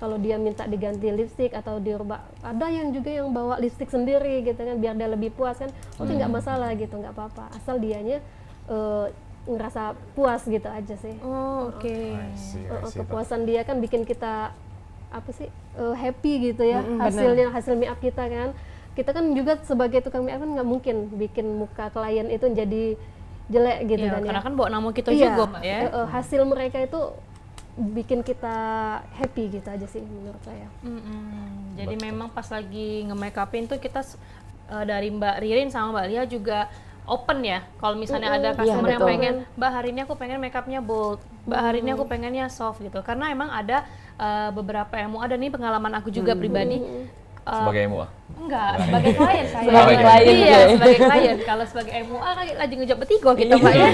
Speaker 4: kalau dia minta diganti lipstick atau dirubah, ada yang juga yang bawa lipstick sendiri gitu kan biar dia lebih puas kan, oke nggak masalah gitu, nggak apa-apa asal dianya ngerasa puas gitu aja sih.
Speaker 2: Oh, oke.
Speaker 1: I see.
Speaker 4: Kepuasan dia kan bikin kita apa sih happy gitu ya, hasil make up kita kan. Kita kan juga sebagai tukang make up kan nggak mungkin bikin muka klien itu jadi jelek gitu
Speaker 2: Iya,
Speaker 4: kan
Speaker 2: karena
Speaker 4: ya.
Speaker 2: kan bawa nama kita
Speaker 4: Iya,
Speaker 2: juga Mbak ya.
Speaker 4: hasil mereka itu bikin kita happy gitu aja sih menurut saya.
Speaker 2: Jadi memang pas lagi nge-make upin tuh kita dari Mbak Ririn sama Mbak Lia juga open ya. Kalau misalnya ada customer yang
Speaker 3: betul.
Speaker 2: pengen, Mbak hari ini aku pengen make upnya bold, Mbak hari ini aku pengennya soft gitu. Karena emang ada beberapa yang mau ada nih pengalaman aku juga pribadi.
Speaker 1: Sebagai MUA?
Speaker 2: Enggak, sebagai klien saya.
Speaker 3: Sebagai klien
Speaker 2: Iya,
Speaker 3: juga ya.
Speaker 2: sebagai klien. Kalau sebagai MUA kan lagi ngejak bertiga kita Mbak ya.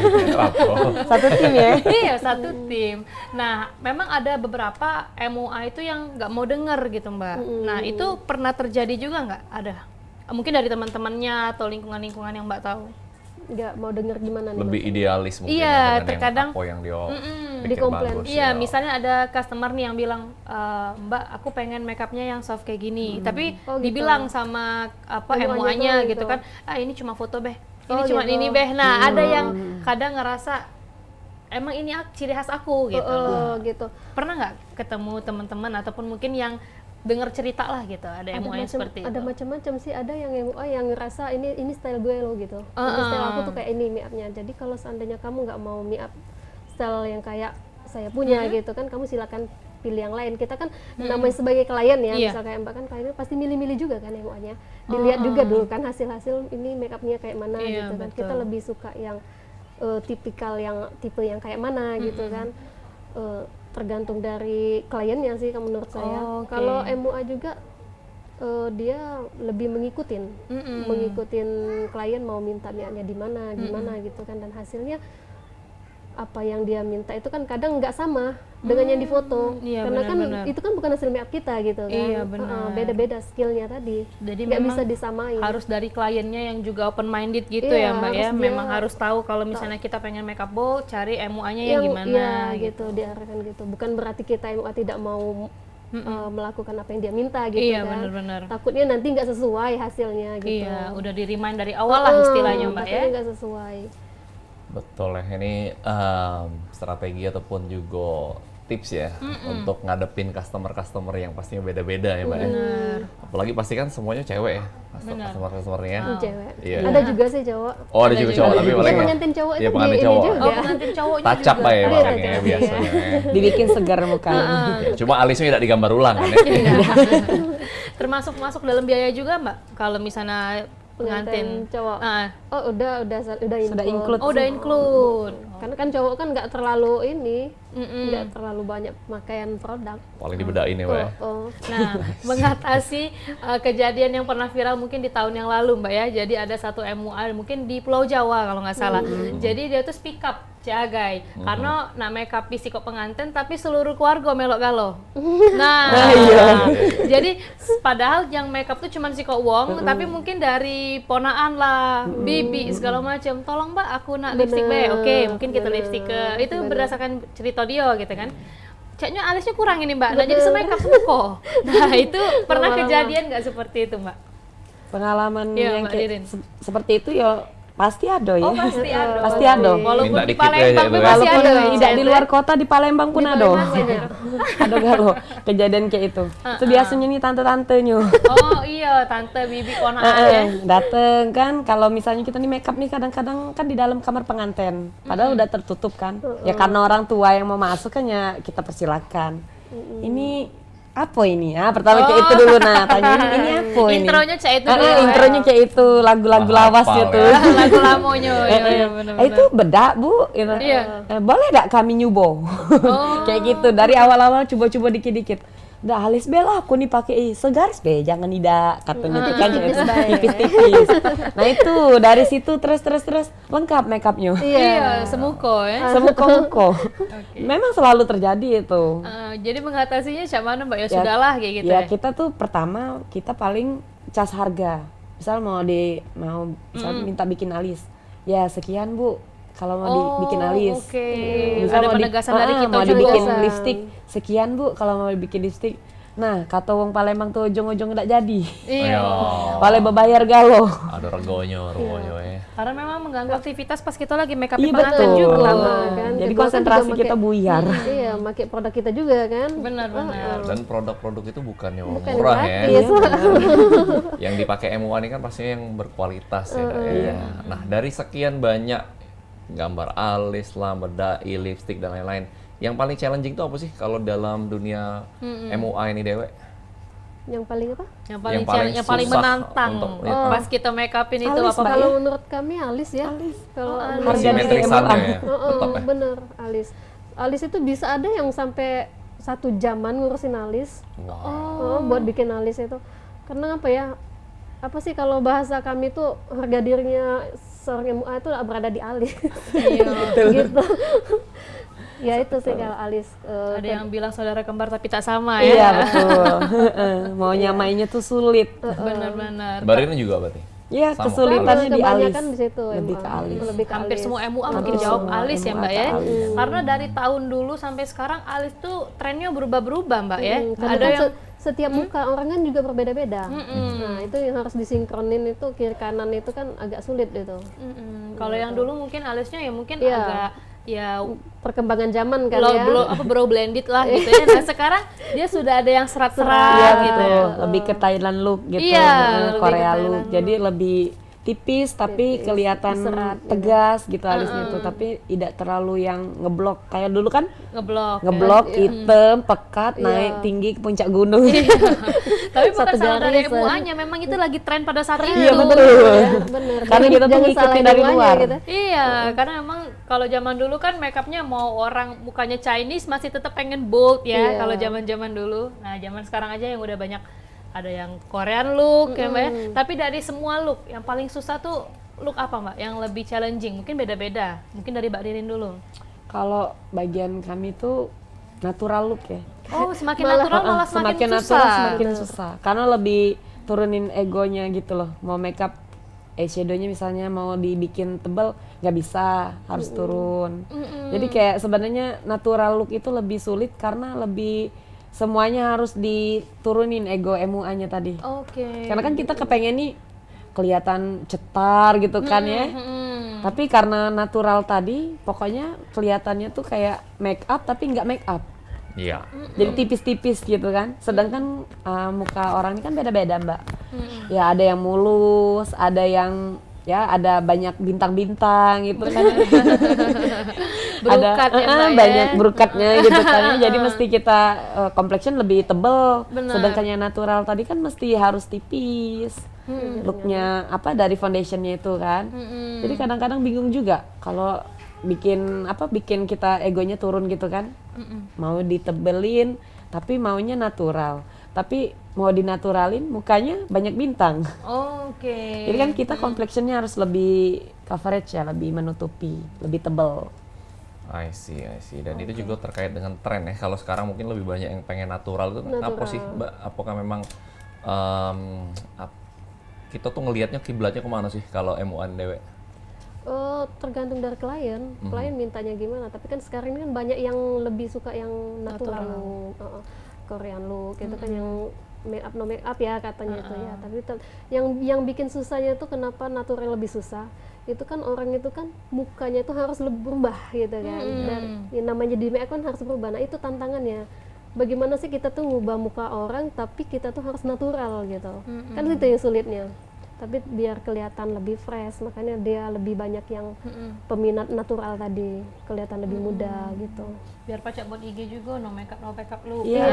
Speaker 3: Satu tim ya.
Speaker 2: Iya, satu tim. Nah, memang ada beberapa MUA itu yang nggak mau denger gitu Mbak. Nah, itu pernah terjadi juga nggak? Ada? Mungkin dari teman-temannya atau lingkungan-lingkungan yang Mbak tahu?
Speaker 4: Nggak mau denger gimana nih
Speaker 1: Lebih idealis mungkin
Speaker 2: Iya,
Speaker 1: ya, dengan
Speaker 2: terkadang-
Speaker 1: apa yang dia
Speaker 4: Di
Speaker 1: pikir
Speaker 4: komplain.
Speaker 1: bagus.
Speaker 2: Iya,
Speaker 1: ya.
Speaker 2: misalnya ada customer nih yang bilang, Mbak, aku pengen makeupnya yang soft kayak gini, tapi
Speaker 4: Oh, gitu.
Speaker 2: dibilang sama apa
Speaker 4: MUA-nya
Speaker 2: MUA-nya
Speaker 4: tuh
Speaker 2: gitu
Speaker 4: gitu.
Speaker 2: kan, ini cuma foto beh, ini
Speaker 4: Oh,
Speaker 2: cuma
Speaker 4: gitu.
Speaker 2: ini beh. Nah, ada yang kadang ngerasa emang ini ciri khas aku gitu.
Speaker 4: gitu.
Speaker 2: Pernah nggak ketemu teman-teman ataupun mungkin yang dengar cerita lah gitu, ada MUA yang seperti
Speaker 4: Ada
Speaker 2: itu?
Speaker 4: macam-macam sih, ada yang MUA yang ngerasa ini style gue loh gitu. Ini style aku tuh kayak ini make upnya. Jadi kalau seandainya kamu nggak mau make up style yang kayak saya punya gitu kan, kamu silakan pilih yang lain. Kita kan namanya sebagai klien ya,
Speaker 2: Iya.
Speaker 4: misal kayak Mbak kan kliennya pasti milih-milih juga kan MUA-nya. Dilihat juga dulu kan hasil-hasil ini make upnya kayak mana
Speaker 2: Iya,
Speaker 4: gitu kan.
Speaker 2: betul.
Speaker 4: Kita lebih suka yang tipikal yang tipe yang kayak mana gitu kan. Tergantung dari kliennya sih menurut saya.
Speaker 2: Oh, oke.
Speaker 4: Kalau MUA juga dia lebih mengikutin klien mau minta make-upnya di mana gimana gitu kan, dan hasilnya apa yang dia minta itu kan kadang nggak sama dengan yang difoto,
Speaker 2: Iya,
Speaker 4: karena kan
Speaker 2: benar-benar.
Speaker 4: itu kan bukan hasil make-up kita gitu kan.
Speaker 2: Iya, benar.
Speaker 4: Beda-beda skillnya tadi,
Speaker 2: Jadi
Speaker 4: nggak
Speaker 2: memang
Speaker 4: bisa disamain.
Speaker 2: harus dari kliennya yang juga open minded gitu
Speaker 4: Iya,
Speaker 2: ya Mbak ya.
Speaker 4: harus dia
Speaker 2: Memang harus tahu kalau misalnya kita pengen make up bold, cari MUA-nya yang gimana
Speaker 4: iya, gitu diarahkan gitu. Bukan berarti kita MUA tidak mau melakukan apa yang dia minta gitu
Speaker 2: Iya,
Speaker 4: kan.
Speaker 2: benar-benar.
Speaker 4: Takutnya nanti nggak sesuai hasilnya gitu.
Speaker 2: Iya, udah di remind dari awal lah istilahnya Mbak ya.
Speaker 4: Takutnya nggak sesuai.
Speaker 1: Betul ya, ini strategi ataupun juga tips ya untuk ngadepin customer-customer yang pastinya beda-beda ya Mbak ya. Apalagi pasti kan semuanya cewek ya, customer-customernya.
Speaker 4: Cewek.
Speaker 1: Iya.
Speaker 4: Ada juga sih cowok.
Speaker 1: Oh ada juga cowok, tapi
Speaker 4: Yang
Speaker 1: paling
Speaker 4: pengantin cowok
Speaker 1: Iya,
Speaker 4: itu
Speaker 1: pengantin
Speaker 4: di
Speaker 1: cowok.
Speaker 4: ini juga.
Speaker 2: Oh, pengantin cowoknya
Speaker 1: Tacap
Speaker 2: juga.
Speaker 1: lah ya
Speaker 4: Iya,
Speaker 1: makanya
Speaker 4: tacap,
Speaker 1: biasanya.
Speaker 3: Dibikin segar mukanya.
Speaker 1: Ya, cuma alisnya tidak digambar ulang kan ya.
Speaker 2: Termasuk masuk dalam biaya juga Mbak. Kalau misalnya pengantin
Speaker 4: cowok.
Speaker 2: Ah.
Speaker 4: Oh udah
Speaker 3: Sudah include.
Speaker 2: Oh, udah include.
Speaker 4: Karena kan cowok kan nggak terlalu ini, nggak terlalu banyak pakaian produk.
Speaker 1: Paling dibedain ya Mbak ya.
Speaker 2: Nah, mengatasi kejadian yang pernah viral mungkin di tahun yang lalu Mbak ya. Jadi ada satu MUA mungkin di Pulau Jawa kalau nggak salah. Jadi dia tuh speak up Ciagai, karena nak make up kok pengantin tapi seluruh keluarga melok galo. Nah, jadi padahal yang make up tuh cuma si kok wong, tapi mungkin dari ponaan lah, bibi segala macam. Tolong Mbak, aku nak lipstick be. Oke, mungkin kita lipstick ke itu berdasarkan cerita dia gitu kan. Caknya alisnya kurang ini Mbak, nah jadi se-make up semua kok. Nah itu pernah kejadian nggak seperti itu Mbak?
Speaker 3: Pengalaman
Speaker 2: Iya,
Speaker 3: yang
Speaker 2: Mbak
Speaker 3: kayak
Speaker 2: Ririn.
Speaker 3: seperti itu ya pasti ada ya.
Speaker 2: Oh pasti ada.
Speaker 3: Pasti ada.
Speaker 2: Walaupun
Speaker 1: Minta
Speaker 2: di
Speaker 1: dikit
Speaker 2: Palembang
Speaker 1: aja
Speaker 2: pun
Speaker 1: itu ya.
Speaker 2: masih
Speaker 3: Walaupun
Speaker 2: ada.
Speaker 3: tidak di luar kota, di Palembang pun ada.
Speaker 2: Masih ada.
Speaker 3: Ada kalau kejadian kayak itu. Itu biasanya nih tante-tantenya.
Speaker 2: Oh iya, tante bibi ponaan ya.
Speaker 3: Dateng kan, kalau misalnya kita nih make up nih kadang-kadang kan di dalam kamar pengantin, padahal udah tertutup kan. Ya karena orang tua yang mau masuk kan ya kita persilakan. Ini apa ini? Pertama kayak itu dulu, nah tanya ini apa ini?
Speaker 2: Intronya cak itu dulu ya.
Speaker 3: Intronya kayak itu, lagu-lagu
Speaker 1: Wah,
Speaker 3: lawas
Speaker 1: hafal
Speaker 3: gitu.
Speaker 1: ya.
Speaker 2: Lagu lamonya. Iya, benar-benar.
Speaker 3: Itu beda bu, gitu.
Speaker 2: Iya.
Speaker 3: Boleh nggak kami nyubo? Kayak gitu dari awal-awal coba-coba dikit-dikit. Udah halis bela aku nih pakai segaris be, jangan tidak katanya tuh kan tipis-tipis. Nah itu dari situ terus lengkap make upnya.
Speaker 2: Iya, semuko ya.
Speaker 3: Semuko-muko. Memang selalu terjadi itu.
Speaker 2: Jadi mengatasinya cak mana Mbak? Ya sudahlah kayak gitu
Speaker 3: Ya
Speaker 2: ya.
Speaker 3: kita tuh pertama kita paling cas harga. Misal misal minta bikin alis, ya sekian bu. Kalau mau dibikin alis,
Speaker 2: Oke.
Speaker 3: misal
Speaker 2: Ada
Speaker 3: mau
Speaker 2: penegasan dari kita
Speaker 3: mau
Speaker 2: juga.
Speaker 3: dibikin lipstick, sekian bu. Kalau mau dibikin lipstick, Nah, kata wong Palembang tuh ujung-ujung nggak jadi.
Speaker 2: Iya.
Speaker 3: Pale bebayar galo.
Speaker 1: Ada regonyo ya.
Speaker 2: Karena memang mengganggu aktivitas pas kita lagi make up
Speaker 3: Iya
Speaker 2: pengantin
Speaker 3: betul.
Speaker 2: juga.
Speaker 4: kan.
Speaker 3: Jadi
Speaker 4: Kedua kan
Speaker 3: konsentrasi
Speaker 4: juga
Speaker 3: kita
Speaker 4: make-
Speaker 3: buyar.
Speaker 4: Iya, pakai produk kita juga kan.
Speaker 2: Benar-benar.
Speaker 1: Dan produk-produk itu bukannya
Speaker 4: Bukan
Speaker 1: murah ya.
Speaker 4: gratis.
Speaker 1: Yang dipakai MUA ini kan pastinya yang berkualitas ya, Kak, ya. Nah, dari sekian banyak gambar alis lah, bedahi, lipstick dan lain-lain, yang paling challenging itu apa sih kalau dalam dunia MUA ini Dewe?
Speaker 2: Yang
Speaker 4: Yang paling apa?
Speaker 2: paling
Speaker 1: Yang paling
Speaker 2: challenge, yang paling
Speaker 1: susah
Speaker 2: menantang
Speaker 1: untuk
Speaker 2: pas kita make upin itu
Speaker 3: Alis,
Speaker 2: apa?
Speaker 3: Mbak.
Speaker 4: Kalau menurut kami alis ya. Kalau
Speaker 3: Harga diri
Speaker 1: Simetrisannya
Speaker 3: MUA.
Speaker 1: ya, tetap ya.
Speaker 4: bener alis. Alis itu bisa ada yang sampai 1 jaman ngurusin alis. Buat bikin alis itu. Karena apa ya? Apa sih kalau bahasa kami tuh harga dirinya seorang MUA itu berada di alis. gitu. Ya itu sih kalau alis.
Speaker 2: Ada yang bilang saudara kembar tapi tak sama
Speaker 3: Iya
Speaker 2: ya.
Speaker 3: betul. Mau nyamainnya tuh sulit.
Speaker 2: Benar-benar.
Speaker 1: Mbak Rini juga berarti?
Speaker 3: Iya,
Speaker 1: Sama.
Speaker 3: kesulitannya di alis.
Speaker 4: Kebanyakan di situ
Speaker 3: Lebih
Speaker 4: MUA.
Speaker 3: ke alis.
Speaker 4: Lebih ke
Speaker 2: Hampir
Speaker 4: alis.
Speaker 2: semua MUA mungkin
Speaker 3: Hampir
Speaker 2: jawab
Speaker 3: semua
Speaker 2: alis ya
Speaker 3: MUA
Speaker 2: Mbak
Speaker 3: ke
Speaker 2: ya.
Speaker 3: alis.
Speaker 2: Karena dari tahun dulu sampai sekarang alis tuh trennya berubah-berubah Mbak ya.
Speaker 4: Karena
Speaker 2: Ada
Speaker 4: kan
Speaker 2: yang
Speaker 4: setiap muka orang kan juga berbeda-beda. Nah itu yang harus disinkronin itu kiri kanan itu kan agak sulit gitu.
Speaker 2: kalau yang dulu mungkin alisnya ya mungkin
Speaker 4: Iya.
Speaker 2: agak ya
Speaker 4: Perkembangan zaman kan
Speaker 2: belum
Speaker 4: ya.
Speaker 2: belum apa bro blended lah gitu ya. Nah sekarang dia sudah ada yang serat-serat
Speaker 3: Iya
Speaker 2: gitu ya.
Speaker 3: betul. Lebih ke Thailand look gitu.
Speaker 2: Iya,
Speaker 3: Nah,
Speaker 2: lebih ke
Speaker 3: Korea
Speaker 2: Thailand
Speaker 3: look. Jadi lebih tipis tapi kelihatan tegas gitu alisnya tuh, tapi tidak terlalu yang ngeblok kayak dulu kan.
Speaker 2: Ngeblok. ya.
Speaker 3: Ngeblok hitam, pekat, naik tinggi ke puncak gunung.
Speaker 2: Tapi bukan
Speaker 4: Satu
Speaker 2: salah dari
Speaker 4: garis,
Speaker 2: MUA-nya, memang itu lagi tren pada saat itu.
Speaker 3: Iya betul.
Speaker 4: Bener.
Speaker 3: Karena kita tuh
Speaker 4: Jangan
Speaker 3: ngikutin
Speaker 4: salahin
Speaker 3: dari
Speaker 4: MUA-nya
Speaker 3: luar.
Speaker 4: gitu.
Speaker 2: Iya, karena emang kalau zaman dulu kan makeupnya mau orang mukanya Chinese masih tetap pengen bold ya.
Speaker 4: Iya.
Speaker 2: Kalau zaman-zaman dulu, nah zaman sekarang aja yang udah banyak ada yang Korean look ya Mbak ya. Tapi dari semua look, yang paling susah tuh look apa Mbak? Yang lebih challenging? Mungkin beda-beda. Mungkin dari Mbak Ririn dulu.
Speaker 3: Kalau bagian kami tuh natural look ya.
Speaker 2: Oh, semakin natural malah semakin susah.
Speaker 3: natural semakin susah. Karena lebih turunin egonya gitu loh. Mau makeup eyeshadownya misalnya mau dibikin tebal nggak bisa, harus turun. Jadi kayak sebenarnya natural look itu lebih sulit karena lebih semuanya harus diturunin ego MUA-nya tadi.
Speaker 2: Oke.
Speaker 3: Karena kan kita kepengen nih kelihatan cetar gitu kan ya. Tapi karena natural tadi, pokoknya kelihatannya tuh kayak make up tapi nggak make up.
Speaker 1: Iya.
Speaker 3: Jadi tipis-tipis gitu kan. Sedangkan muka orang ini kan beda-beda Mbak. Ya ada yang mulus, ada yang ya ada banyak bintang-bintang gitu kan.
Speaker 2: Berukat ya, Mbak, ya.
Speaker 3: banyak berukatnya gitu kan. Jadi mesti kita complexion lebih tebel.
Speaker 2: Benar.
Speaker 3: Sedangkan yang natural tadi kan mesti harus tipis. Looknya apa dari foundationnya itu kan. Jadi kadang-kadang bingung juga kalau bikin kita egonya turun gitu kan. Mau ditebelin tapi maunya natural. Tapi mau dinaturalin mukanya banyak bintang.
Speaker 2: Oke.
Speaker 3: Jadi kan kita complexionnya harus lebih coverage ya, lebih menutupi, lebih tebal.
Speaker 1: I see. Dan itu juga terkait dengan tren ya. Kalau sekarang mungkin lebih banyak yang pengen natural itu apa sih Mbak? Apakah memang kita tuh ngelihatnya kiblatnya kemana sih kalau MUA Dewe?
Speaker 4: Tergantung dari klien mintanya gimana. Tapi kan sekarang ini kan banyak yang lebih suka yang natural look, Korean look itu kan yang make up no make up ya katanya itu ya. Tapi yang bikin susahnya itu kenapa natural lebih susah? Itu kan orang itu kan mukanya itu harus lebih berubah gitu kan. Dan yang namanya di make up kan harus berubah. Nah itu tantangannya. Bagaimana sih kita tuh ngubah muka orang tapi kita tuh harus natural gitu. Kan itu yang sulitnya. Tapi biar kelihatan lebih fresh, makanya dia lebih banyak yang peminat natural tadi, kelihatan lebih muda gitu.
Speaker 2: Biar pacak buat IG juga no makeup look.
Speaker 3: Iya,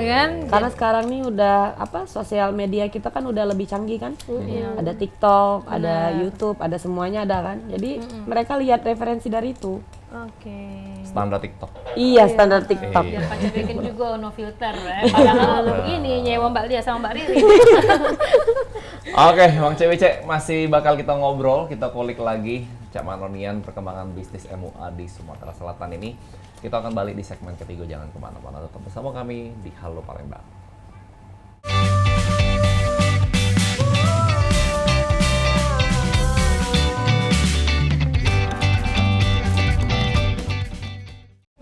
Speaker 2: Kan?
Speaker 3: Karena sekarang nih udah sosial media kita kan udah lebih canggih kan. Ada TikTok, ada YouTube, ada semuanya ada kan. Jadi mereka lihat referensi dari itu.
Speaker 2: Oke.
Speaker 1: Standar TikTok.
Speaker 3: Iya, standar TikTok.
Speaker 2: Biar pacak bikin juga no filter ya. Padahal ini nyewa Mbak Lia sama Mbak Riri.
Speaker 1: Oke, Bang CWC masih bakal kita ngobrol, kita kulik lagi Cak Manonian perkembangan bisnis MUA di Sumatera Selatan ini. Kita akan balik di segmen ketiga, jangan kemana-mana, tetap bersama kami di Halo Palembang.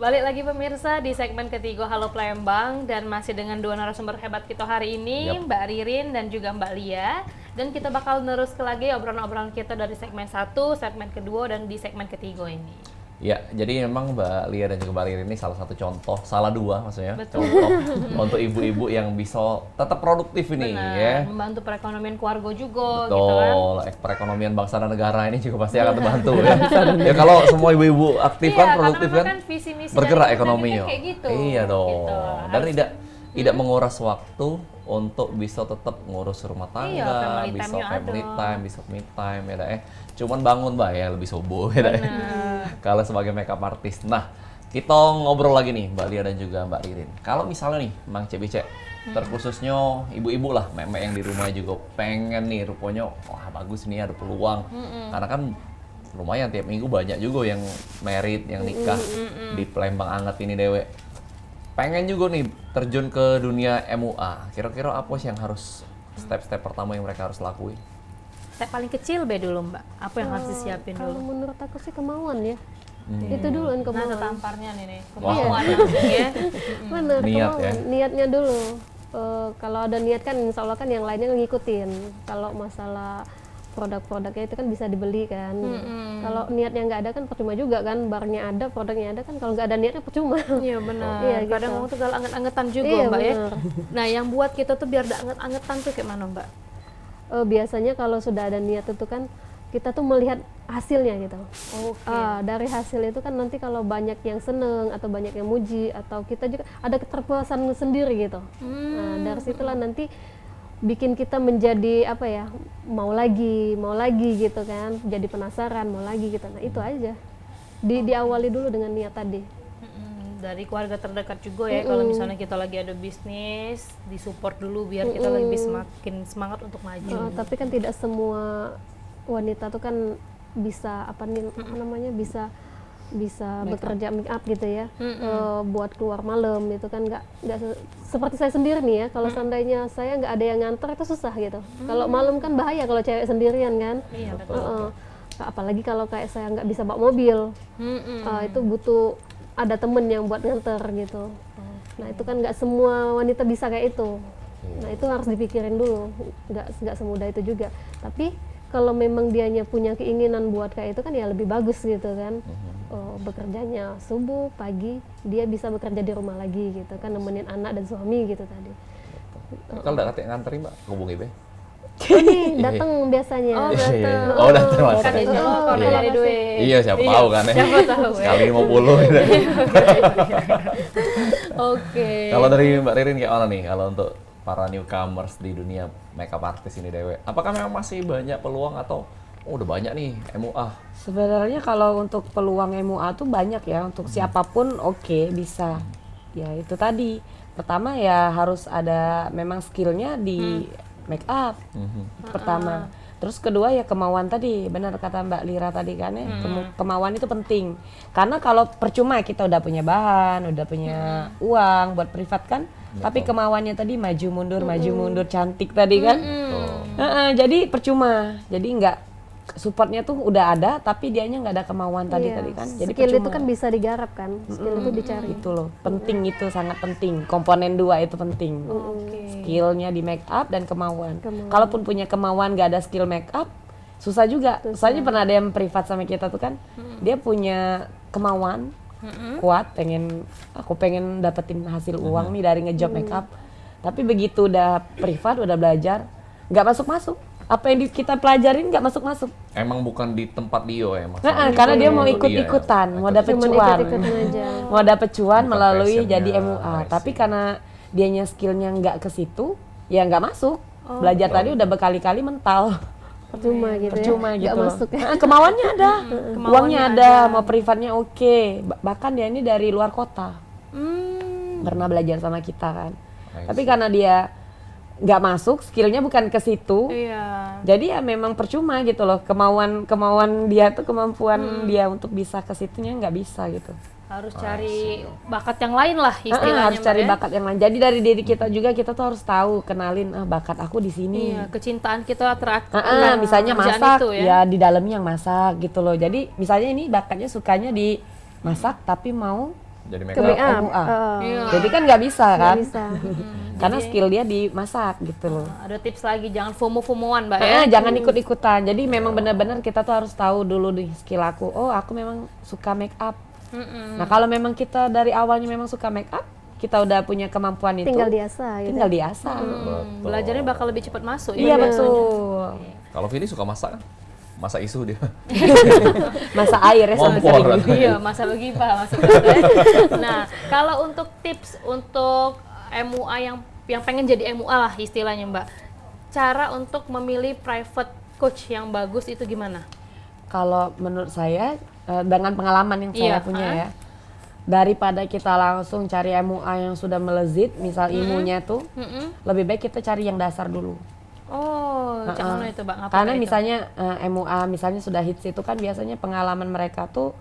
Speaker 2: Balik lagi pemirsa di segmen ketiga Halo Palembang dan masih dengan dua narasumber hebat kita hari ini,
Speaker 1: Yap.
Speaker 2: Mbak Ririn dan juga Mbak Lia. Dan kita bakal nerus ke lagi obrolan-obrolan kita dari segmen 1, segmen kedua dan di segmen ketiga ini.
Speaker 1: Ya, jadi memang Mbak Lia dan juga Mbak Ririn ini salah satu contoh, salah dua maksudnya,
Speaker 2: Betul.
Speaker 1: contoh untuk ibu-ibu yang bisa tetap produktif ini
Speaker 2: Benar,
Speaker 1: ya.
Speaker 2: membantu perekonomian keluarga juga gitu kan.
Speaker 1: Betul, perekonomian bangsa dan negara ini juga pasti akan terbantu ya. Ya kalau semua ibu-ibu aktif kan,
Speaker 2: Iya,
Speaker 1: produktif
Speaker 2: karena
Speaker 1: kan,
Speaker 2: memang visi misi
Speaker 1: bergerak
Speaker 2: dari
Speaker 1: ekonominya.
Speaker 2: kayak gitu.
Speaker 1: Iya dong.
Speaker 2: Gitu.
Speaker 1: Dan tidak menguras waktu untuk bisa tetap ngurus rumah tangga,
Speaker 2: Iya, family
Speaker 1: bisa
Speaker 2: time-nya
Speaker 1: family
Speaker 2: ada.
Speaker 1: time, bisa me time ya dah. Cuman bangun Mbak ya lebih subuh ya dah. Kalau sebagai makeup artist. Nah, kita ngobrol lagi nih Mbak Lia dan juga Mbak Ririn. Kalau misalnya nih Mang Cebice, terkhususnya ibu-ibu lah, mek-mek yang di rumah juga pengen nih rupanya, wah bagus nih ada peluang. Karena kan lumayan tiap minggu banyak juga yang married, yang nikah di Palembang anget ini dewe. Pengen juga nih terjun ke dunia MUA. Kira-kira apa sih yang harus step-step pertama yang mereka harus lakuin?
Speaker 2: Step paling kecil be dulu Mbak, apa yang harus disiapin
Speaker 4: Kalau
Speaker 2: dulu?
Speaker 4: menurut aku sih kemauan ya. Itu dulu kan
Speaker 2: Nah,
Speaker 4: kemauan.
Speaker 2: ketamparnya nih,
Speaker 1: Wah.
Speaker 2: kemauan langsung ya.
Speaker 4: Benar,
Speaker 1: Niat
Speaker 4: kemauan.
Speaker 1: ya.
Speaker 4: Niatnya dulu. Kalau ada niat kan insya Allah kan yang lainnya ngikutin. Kalau masalah produk-produknya itu kan bisa dibeli kan. Kalau niatnya nggak ada kan percuma juga kan. Barangnya ada, produknya ada kan. Kalau nggak ada niatnya percuma.
Speaker 2: Iya benar.
Speaker 4: Iya, gitu.
Speaker 2: Kadang ngomong tuh kalau anget-angetan juga
Speaker 4: Iya,
Speaker 2: Mbak ya.
Speaker 4: benar.
Speaker 2: Nah, yang buat kita tuh biar gak anget-angetan tuh kayak mana Mbak?
Speaker 4: Biasanya kalau sudah ada niat itu kan kita tuh melihat hasilnya gitu.
Speaker 2: Oke.
Speaker 4: Dari hasil itu kan nanti kalau banyak yang seneng atau banyak yang muji atau kita juga ada keterpuasan sendiri gitu. Nah, dari situlah nanti bikin kita menjadi apa ya, mau lagi gitu kan, jadi penasaran mau lagi gitu. Nah itu aja. Diawali dulu dengan niat tadi.
Speaker 2: Dari keluarga terdekat juga ya, kalau misalnya kita lagi ada bisnis, disupport dulu biar kita lebih semakin semangat untuk maju.
Speaker 4: Tapi kan tidak semua wanita tuh kan bisa apa namanya bisa bekerja make up gitu ya, buat keluar malam itu kan nggak seperti saya sendiri nih ya. Kalau seandainya saya nggak ada yang nganter itu susah gitu. Kalau malam kan bahaya kalau cewek sendirian kan.
Speaker 2: Iya betul.
Speaker 4: Apalagi kalau kayak saya nggak bisa bawa mobil, itu butuh ada temen yang buat nganter gitu. Nah itu kan nggak semua wanita bisa kayak itu. Nah itu harus dipikirin dulu, nggak semudah itu juga. Tapi kalau memang dianya punya keinginan buat kayak itu kan ya lebih bagus gitu kan. Bekerjanya subuh, pagi, dia bisa bekerja di rumah lagi gitu kan, nemenin anak dan suami gitu tadi.
Speaker 1: Kalau nggak katanya nganterin Mbak, hubungi be.
Speaker 4: Ini datang biasanya.
Speaker 2: Oh datang.
Speaker 1: Oh datang
Speaker 2: Kan
Speaker 1: langsung.
Speaker 2: insya Allah kalau
Speaker 1: Iya.
Speaker 2: dari duit.
Speaker 1: Iya siapa tahu kan ya.
Speaker 2: Siapa tahu ya.
Speaker 1: Sekali 50 gitu.
Speaker 2: Oke.
Speaker 1: Kalau dari Mbak Ririn kayak mana nih kalau untuk para newcomers di dunia makeup artist ini dewe? Apakah memang masih banyak peluang atau udah banyak nih MUA?
Speaker 3: Sebenarnya kalau untuk peluang MUA tuh banyak ya, untuk siapapun oke bisa. Ya itu tadi. Pertama ya harus ada memang skillnya di make up. Pertama. Terus kedua ya kemauan tadi, benar kata Mbak Lira tadi kan ya, kemauan itu penting. Karena kalau percuma kita udah punya bahan, udah punya uang buat privat kan, tapi kemauannya tadi maju mundur cantik tadi kan. Jadi percuma. Jadi nggak supportnya tuh udah ada, tapi dianya nggak ada kemauan tadi kan. Jadi
Speaker 4: skill itu
Speaker 3: percuma.
Speaker 4: kan bisa digarap kan, skill itu dicari.
Speaker 3: Itu loh, penting itu sangat penting. Komponen dua itu penting. Skillnya di make up dan kemauan. Kalaupun punya kemauan nggak ada skill make up, susah juga. Soalnya pernah ada yang privat sama kita tuh kan, dia punya kemauan kuat, aku pengen dapetin hasil uang nih dari ngejob make up. Tapi begitu udah privat, udah belajar, nggak masuk. Apa yang kita pelajarin nggak masuk.
Speaker 1: Emang bukan di tempat dia ya Mas?
Speaker 3: Karena dia mau ikut-ikutan, mau dapet
Speaker 4: Cuman
Speaker 3: cuan.
Speaker 4: ikut-ikutan aja.
Speaker 3: Mau dapet cuan
Speaker 1: Bukan
Speaker 3: melalui
Speaker 1: passionnya,
Speaker 3: jadi MUA.
Speaker 1: passion.
Speaker 3: Tapi karena dianya skillnya nggak ke situ, ya nggak masuk. Belajar tadi udah berkali-kali mental.
Speaker 4: Percuma gitu
Speaker 3: Percuma
Speaker 4: ya,
Speaker 3: gitu
Speaker 4: nggak
Speaker 3: loh.
Speaker 4: masuk ya.
Speaker 3: Kemauannya ada,
Speaker 2: Kemauannya
Speaker 3: uangnya ada,
Speaker 2: ada.
Speaker 3: mau privatnya oke. Bahkan dia ini dari luar kota, pernah belajar sama kita kan.
Speaker 1: I
Speaker 3: Tapi
Speaker 1: see.
Speaker 3: karena dia nggak masuk, skillnya bukan ke situ.
Speaker 2: Iya.
Speaker 3: Jadi ya memang percuma gitu loh, kemauan dia tuh, kemampuan dia untuk bisa ke situnya nggak bisa gitu.
Speaker 2: Harus cari bakat yang lain lah istilahnya.
Speaker 3: Harus cari
Speaker 2: Mbak, ya.
Speaker 3: bakat yang lain. Jadi dari diri kita juga kita tuh harus tahu, kenalin bakat aku di sini.
Speaker 2: Iya, kecintaan kita terakhir.
Speaker 3: Misalnya masak, ya di dalamnya yang masak gitu loh. Jadi misalnya ini bakatnya sukanya di masak tapi mau
Speaker 1: Jadi make
Speaker 4: ke
Speaker 1: up.
Speaker 4: make up.
Speaker 3: MUA.
Speaker 2: Iya.
Speaker 3: Jadi kan nggak bisa kan?
Speaker 4: Nggak bisa.
Speaker 3: Karena skill dia di masak gitu loh.
Speaker 2: Ada tips lagi, jangan FOMO-FOMOan Mbak ya.
Speaker 3: Jangan ikut-ikutan. Jadi memang benar-benar kita tuh harus tahu dulu di skill aku. Oh, aku memang suka make up. Nah, kalau memang kita dari awalnya memang suka make up, kita udah punya kemampuan itu.
Speaker 4: Tinggal diasah gitu.
Speaker 3: Tinggal diasah.
Speaker 1: Betul.
Speaker 2: Belajarnya bakal lebih cepat masuk
Speaker 3: Iya,
Speaker 2: ya.
Speaker 3: betul.
Speaker 1: Kalau Vini suka masak kan? Masak isu dia.
Speaker 3: Masa air ya sampai
Speaker 1: Ngompor.
Speaker 3: sering.
Speaker 2: Iya, masa begipa masuk. Nah, kalau untuk tips untuk MUA yang pengen jadi MUA lah istilahnya Mbak, cara untuk memilih private coach yang bagus itu gimana?
Speaker 3: Kalau menurut saya dengan pengalaman yang saya
Speaker 2: Iya,
Speaker 3: punya ya, daripada kita langsung cari MUA yang sudah melezit, misal ilmunya tuh, lebih baik kita cari yang dasar dulu.
Speaker 2: Oh, cak mana itu Mbak? Ngapain
Speaker 3: Karena
Speaker 2: itu?
Speaker 3: misalnya MUA misalnya sudah hits itu kan biasanya pengalaman mereka tuh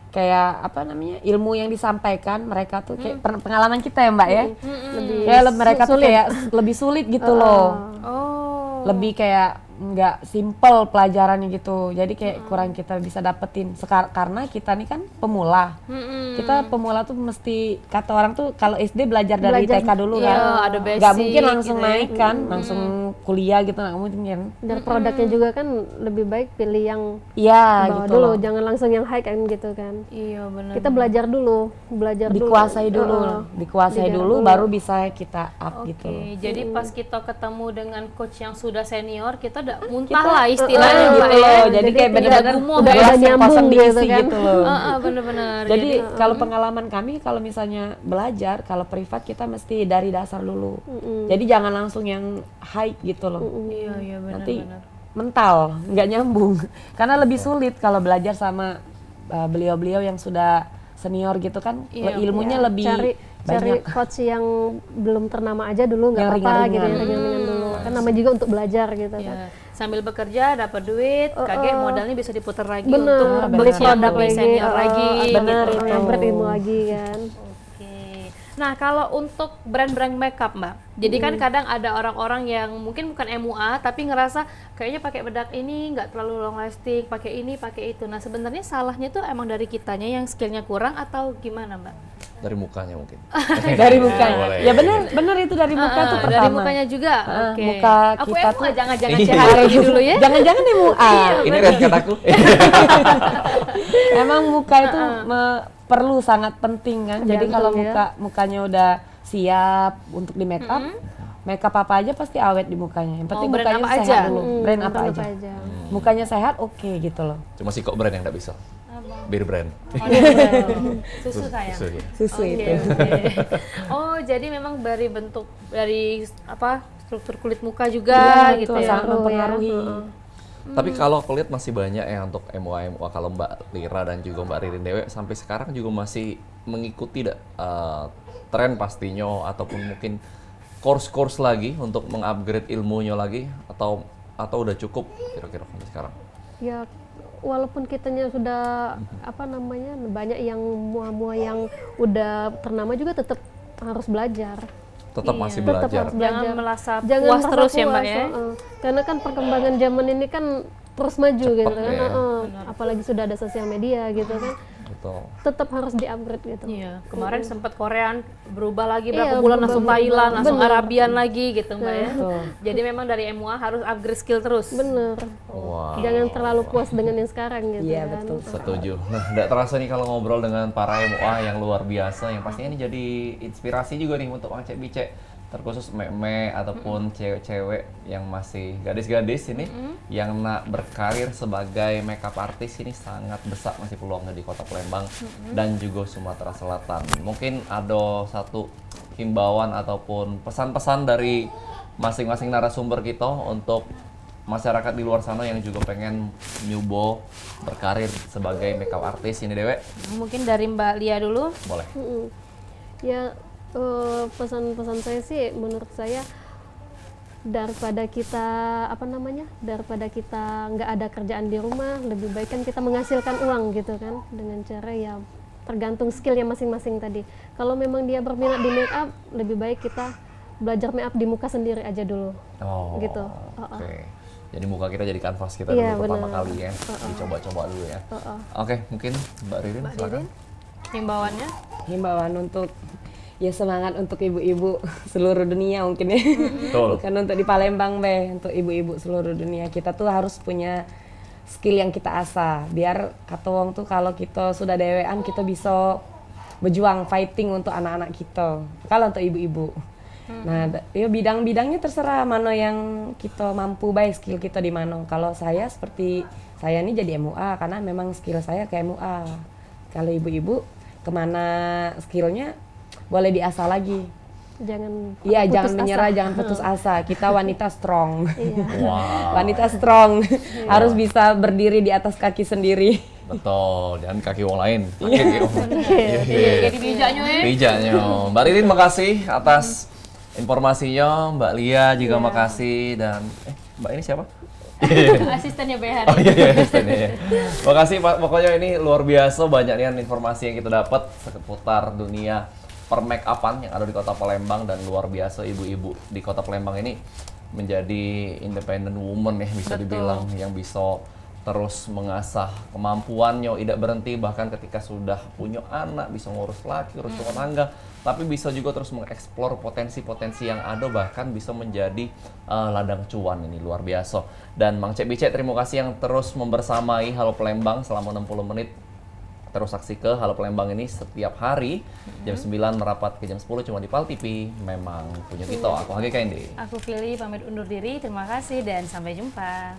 Speaker 3: kayak apa namanya, ilmu yang disampaikan mereka tuh kayak pengalaman kita ya Mbak ya, kayak mereka tuh kayak lebih sulit gitu loh,
Speaker 2: Oh.
Speaker 3: lebih kayak nggak simple pelajarannya gitu, jadi kayak kurang kita bisa dapetin karena kita nih kan pemula. Kita pemula tuh mesti, kata orang tuh kalau SD belajar dari TK dulu kan,
Speaker 2: Iya, ada basic
Speaker 3: nggak mungkin langsung
Speaker 2: gitu ya.
Speaker 3: naik kan, langsung kuliah gitu nggak mungkin.
Speaker 4: Dan produknya juga kan lebih baik pilih yang
Speaker 3: Iya
Speaker 4: bawah
Speaker 3: gitu
Speaker 4: dulu,
Speaker 3: loh,
Speaker 4: jangan langsung yang high kan gitu kan.
Speaker 2: Iya benar.
Speaker 4: Kita belajar dulu,
Speaker 3: dikuasai dulu,
Speaker 4: Digarap
Speaker 3: dulu
Speaker 4: dulu.
Speaker 3: baru bisa kita up
Speaker 2: Oke,
Speaker 3: gitu loh.
Speaker 2: jadi pas kita ketemu dengan coach yang sudah senior, kita udah muntah
Speaker 3: Kita,
Speaker 2: lah istilahnya
Speaker 3: gitu
Speaker 2: Mbak ya.
Speaker 3: loh, jadi kayak
Speaker 2: tidak
Speaker 3: benar-benar
Speaker 2: gumoh
Speaker 3: udah
Speaker 2: ya.
Speaker 3: gelas yang
Speaker 4: nyambung
Speaker 3: kosong
Speaker 4: gitu
Speaker 3: diisi
Speaker 4: kan.
Speaker 3: gitu loh.
Speaker 2: Bener-bener.
Speaker 3: Jadi kalau pengalaman kami, kalau misalnya belajar, kalau privat kita mesti dari dasar dulu. Jadi jangan langsung yang high gitu loh.
Speaker 2: Iya
Speaker 3: Nanti
Speaker 2: benar-benar.
Speaker 3: mental, nggak nyambung. Karena lebih sulit kalau belajar sama beliau-beliau yang sudah senior gitu kan,
Speaker 2: Iya,
Speaker 3: ilmunya lebih
Speaker 4: cari
Speaker 3: banyak.
Speaker 4: coach yang belum ternama aja dulu nggak
Speaker 3: Yang
Speaker 4: apa-apa gitu,
Speaker 3: ringan-ringan.
Speaker 4: yang ringan-ringan dulu. Kan namanya juga untuk belajar gitu kan.
Speaker 2: Ya, sambil bekerja dapat duit, kaget modalnya bisa diputar lagi
Speaker 4: Bener,
Speaker 2: untuk
Speaker 4: beli
Speaker 2: coach yang
Speaker 4: produk
Speaker 2: lebih
Speaker 4: lagi,
Speaker 2: senior lagi.
Speaker 3: bener
Speaker 2: gitu.
Speaker 3: itu.
Speaker 4: yang berilmu lagi kan.
Speaker 2: Oke. Nah, kalau untuk brand-brand makeup, Mbak. Jadi kan kadang ada orang-orang yang mungkin bukan MUA tapi ngerasa kayaknya pakai bedak ini nggak terlalu long lasting, pakai ini, pakai itu. Nah, sebenarnya salahnya tuh emang dari kitanya yang skillnya kurang atau gimana, Mbak?
Speaker 1: Dari mukanya mungkin.
Speaker 3: Dari mukanya.
Speaker 1: Boleh.
Speaker 3: Ya bener itu dari muka tuh pertama.
Speaker 2: Dari mukanya juga. Oke.
Speaker 3: muka
Speaker 2: Aku
Speaker 3: kita
Speaker 2: MUA
Speaker 3: tuh-
Speaker 2: jangan-jangan
Speaker 1: Iya.
Speaker 2: CHRG dulu ya.
Speaker 3: Jangan-jangan MUA.
Speaker 1: Ini red card aku.
Speaker 3: Emang muka itu perlu, sangat penting kan. Jadi kalau mukanya udah siap untuk di make up, make up apa aja pasti awet di mukanya. Yang penting
Speaker 2: brand
Speaker 3: mukanya
Speaker 2: apa
Speaker 3: sehat
Speaker 2: aja?
Speaker 3: dulu. Brand apa aja. Mukanya sehat, oke gitu loh.
Speaker 1: Cuma si kok brand yang nggak bisa. Bir brand.
Speaker 2: Susu sayang.
Speaker 1: Susu, ya.
Speaker 3: Susu
Speaker 2: Oke,
Speaker 3: itu.
Speaker 2: oke. Oh, jadi memang dari bentuk, dari apa, struktur kulit muka juga
Speaker 3: Iya,
Speaker 2: gitu
Speaker 3: itu
Speaker 2: ya.
Speaker 3: sangat mempengaruhi.
Speaker 1: Tapi kalau aku lihat masih banyak ya untuk MUA kalau Mbak Lira dan juga Mbak Ririn Dewe sampai sekarang juga masih mengikuti tren pastinya ataupun mungkin course-course lagi untuk mengupgrade ilmunya lagi atau udah cukup kira-kira sampai sekarang.
Speaker 4: Ya walaupun kitanya sudah apa namanya banyak yang mua-mua yang udah ternama juga tetap harus belajar.
Speaker 1: Tetap masih
Speaker 4: Tetap
Speaker 1: belajar.
Speaker 4: harus belajar.
Speaker 2: Jangan merasa
Speaker 4: Jangan
Speaker 2: puas
Speaker 4: merasa
Speaker 2: terus ya, Mbak
Speaker 4: puas,
Speaker 2: ya.
Speaker 4: Karena kan perkembangan zaman ini kan terus maju gitu kan.
Speaker 1: ya.
Speaker 4: Apalagi sudah ada sosial media gitu kan.
Speaker 1: Betul.
Speaker 4: Tetap harus di-upgrade gitu.
Speaker 2: Iya, kemarin sempat Korean berubah lagi
Speaker 4: Iya,
Speaker 2: berapa bulan
Speaker 4: berubah,
Speaker 2: langsung
Speaker 4: berubah.
Speaker 2: Thailand, langsung
Speaker 4: Bener.
Speaker 2: Arabian lagi gitu Mbak ya.
Speaker 3: Betul.
Speaker 2: Jadi memang dari MUA harus upgrade skill terus.
Speaker 4: Bener.
Speaker 1: Wow.
Speaker 4: Jangan terlalu puas dengan yang sekarang gitu
Speaker 3: Iya,
Speaker 4: kan.
Speaker 3: betul.
Speaker 1: Setuju. Nah, tidak terasa nih kalau ngobrol dengan para MUA yang luar biasa, yang pastinya ini jadi inspirasi juga nih untuk Mang Cek Bicek, terkhusus meme ataupun cewek-cewek yang masih gadis-gadis ini, yang nak berkarir sebagai makeup artist ini sangat besar masih peluangnya di Kota Palembang dan juga Sumatera Selatan. Mungkin ada satu himbauan ataupun pesan-pesan dari masing-masing narasumber kita untuk masyarakat di luar sana yang juga pengen nyoba berkarir sebagai makeup artist ini Dewe,
Speaker 2: Mungkin dari Mbak Lia dulu.
Speaker 1: boleh.
Speaker 4: Ya pesan-pesan saya sih menurut saya daripada kita nggak ada kerjaan di rumah, lebih baik kan kita menghasilkan uang gitu kan dengan cara ya tergantung skillnya masing-masing tadi. Kalau memang dia berminat di make up, lebih baik kita belajar make up di muka sendiri aja dulu.
Speaker 1: Oh,
Speaker 4: Gitu.
Speaker 1: Oke. Jadi muka kita jadi kanvas kita
Speaker 4: Iya,
Speaker 1: dulu pertama
Speaker 4: benar.
Speaker 1: kali ya. Dicoba-coba dulu ya. Oke, mungkin Mbak Ririn silakan.
Speaker 2: Himbauannya?
Speaker 3: Himbauan untuk ya semangat untuk ibu-ibu seluruh dunia mungkin ya.
Speaker 1: Betul.
Speaker 3: Bukan untuk di Palembang untuk ibu-ibu seluruh dunia. Kita tuh harus punya skill yang kita asah. Biar kata wong tuh kalau kita sudah dewean kita bisa berjuang fighting untuk anak-anak kita. Kalau untuk ibu-ibu. Nah, ya bidang-bidangnya terserah mana yang kita mampu baik skill kita di mana. Kalau saya seperti saya ini jadi MUA karena memang skill saya ke MUA. Kalau ibu-ibu kemana skillnya boleh diasah lagi.
Speaker 4: Jangan
Speaker 3: Iya,
Speaker 4: putus
Speaker 3: jangan
Speaker 4: asa.
Speaker 3: menyerah, jangan putus asa. Kita wanita strong.
Speaker 4: Iya.
Speaker 1: Wow.
Speaker 3: Wanita strong. Harus bisa berdiri di atas kaki sendiri.
Speaker 1: Betul, jangan kaki wong lain. Kaki wong. Iya.
Speaker 2: Jadi bijaknya ya.
Speaker 1: Bijaknya. Mbak Ririn makasih atas informasinya, Mbak Lia juga makasih dan Mbak ini siapa?
Speaker 2: Asistennya BH.
Speaker 1: Oh iya, asistennya ya. Makasih Pak, pokoknya ini luar biasa banyak nih informasi yang kita dapat seputar dunia per-make upan yang ada di Kota Palembang dan luar biasa ibu-ibu di Kota Palembang ini menjadi independent woman ya bisa dibilang yang bisa terus mengasah kemampuannya, tidak berhenti bahkan ketika sudah punya anak bisa ngurus laki, urus rumah tangga, tapi bisa juga terus mengeksplor potensi-potensi yang ada bahkan bisa menjadi ladang cuan ini luar biasa. Dan Mang Cek Bicek terima kasih yang terus membersamai Halo Palembang selama 60 menit. Terus saksi ke Halo Palembang ini setiap hari jam 9 merapat ke jam 10 cuma di PAL TV. Memang punya kita. Aku Hage Kainde.
Speaker 2: Aku pilih pamit undur diri. Terima kasih dan sampai jumpa.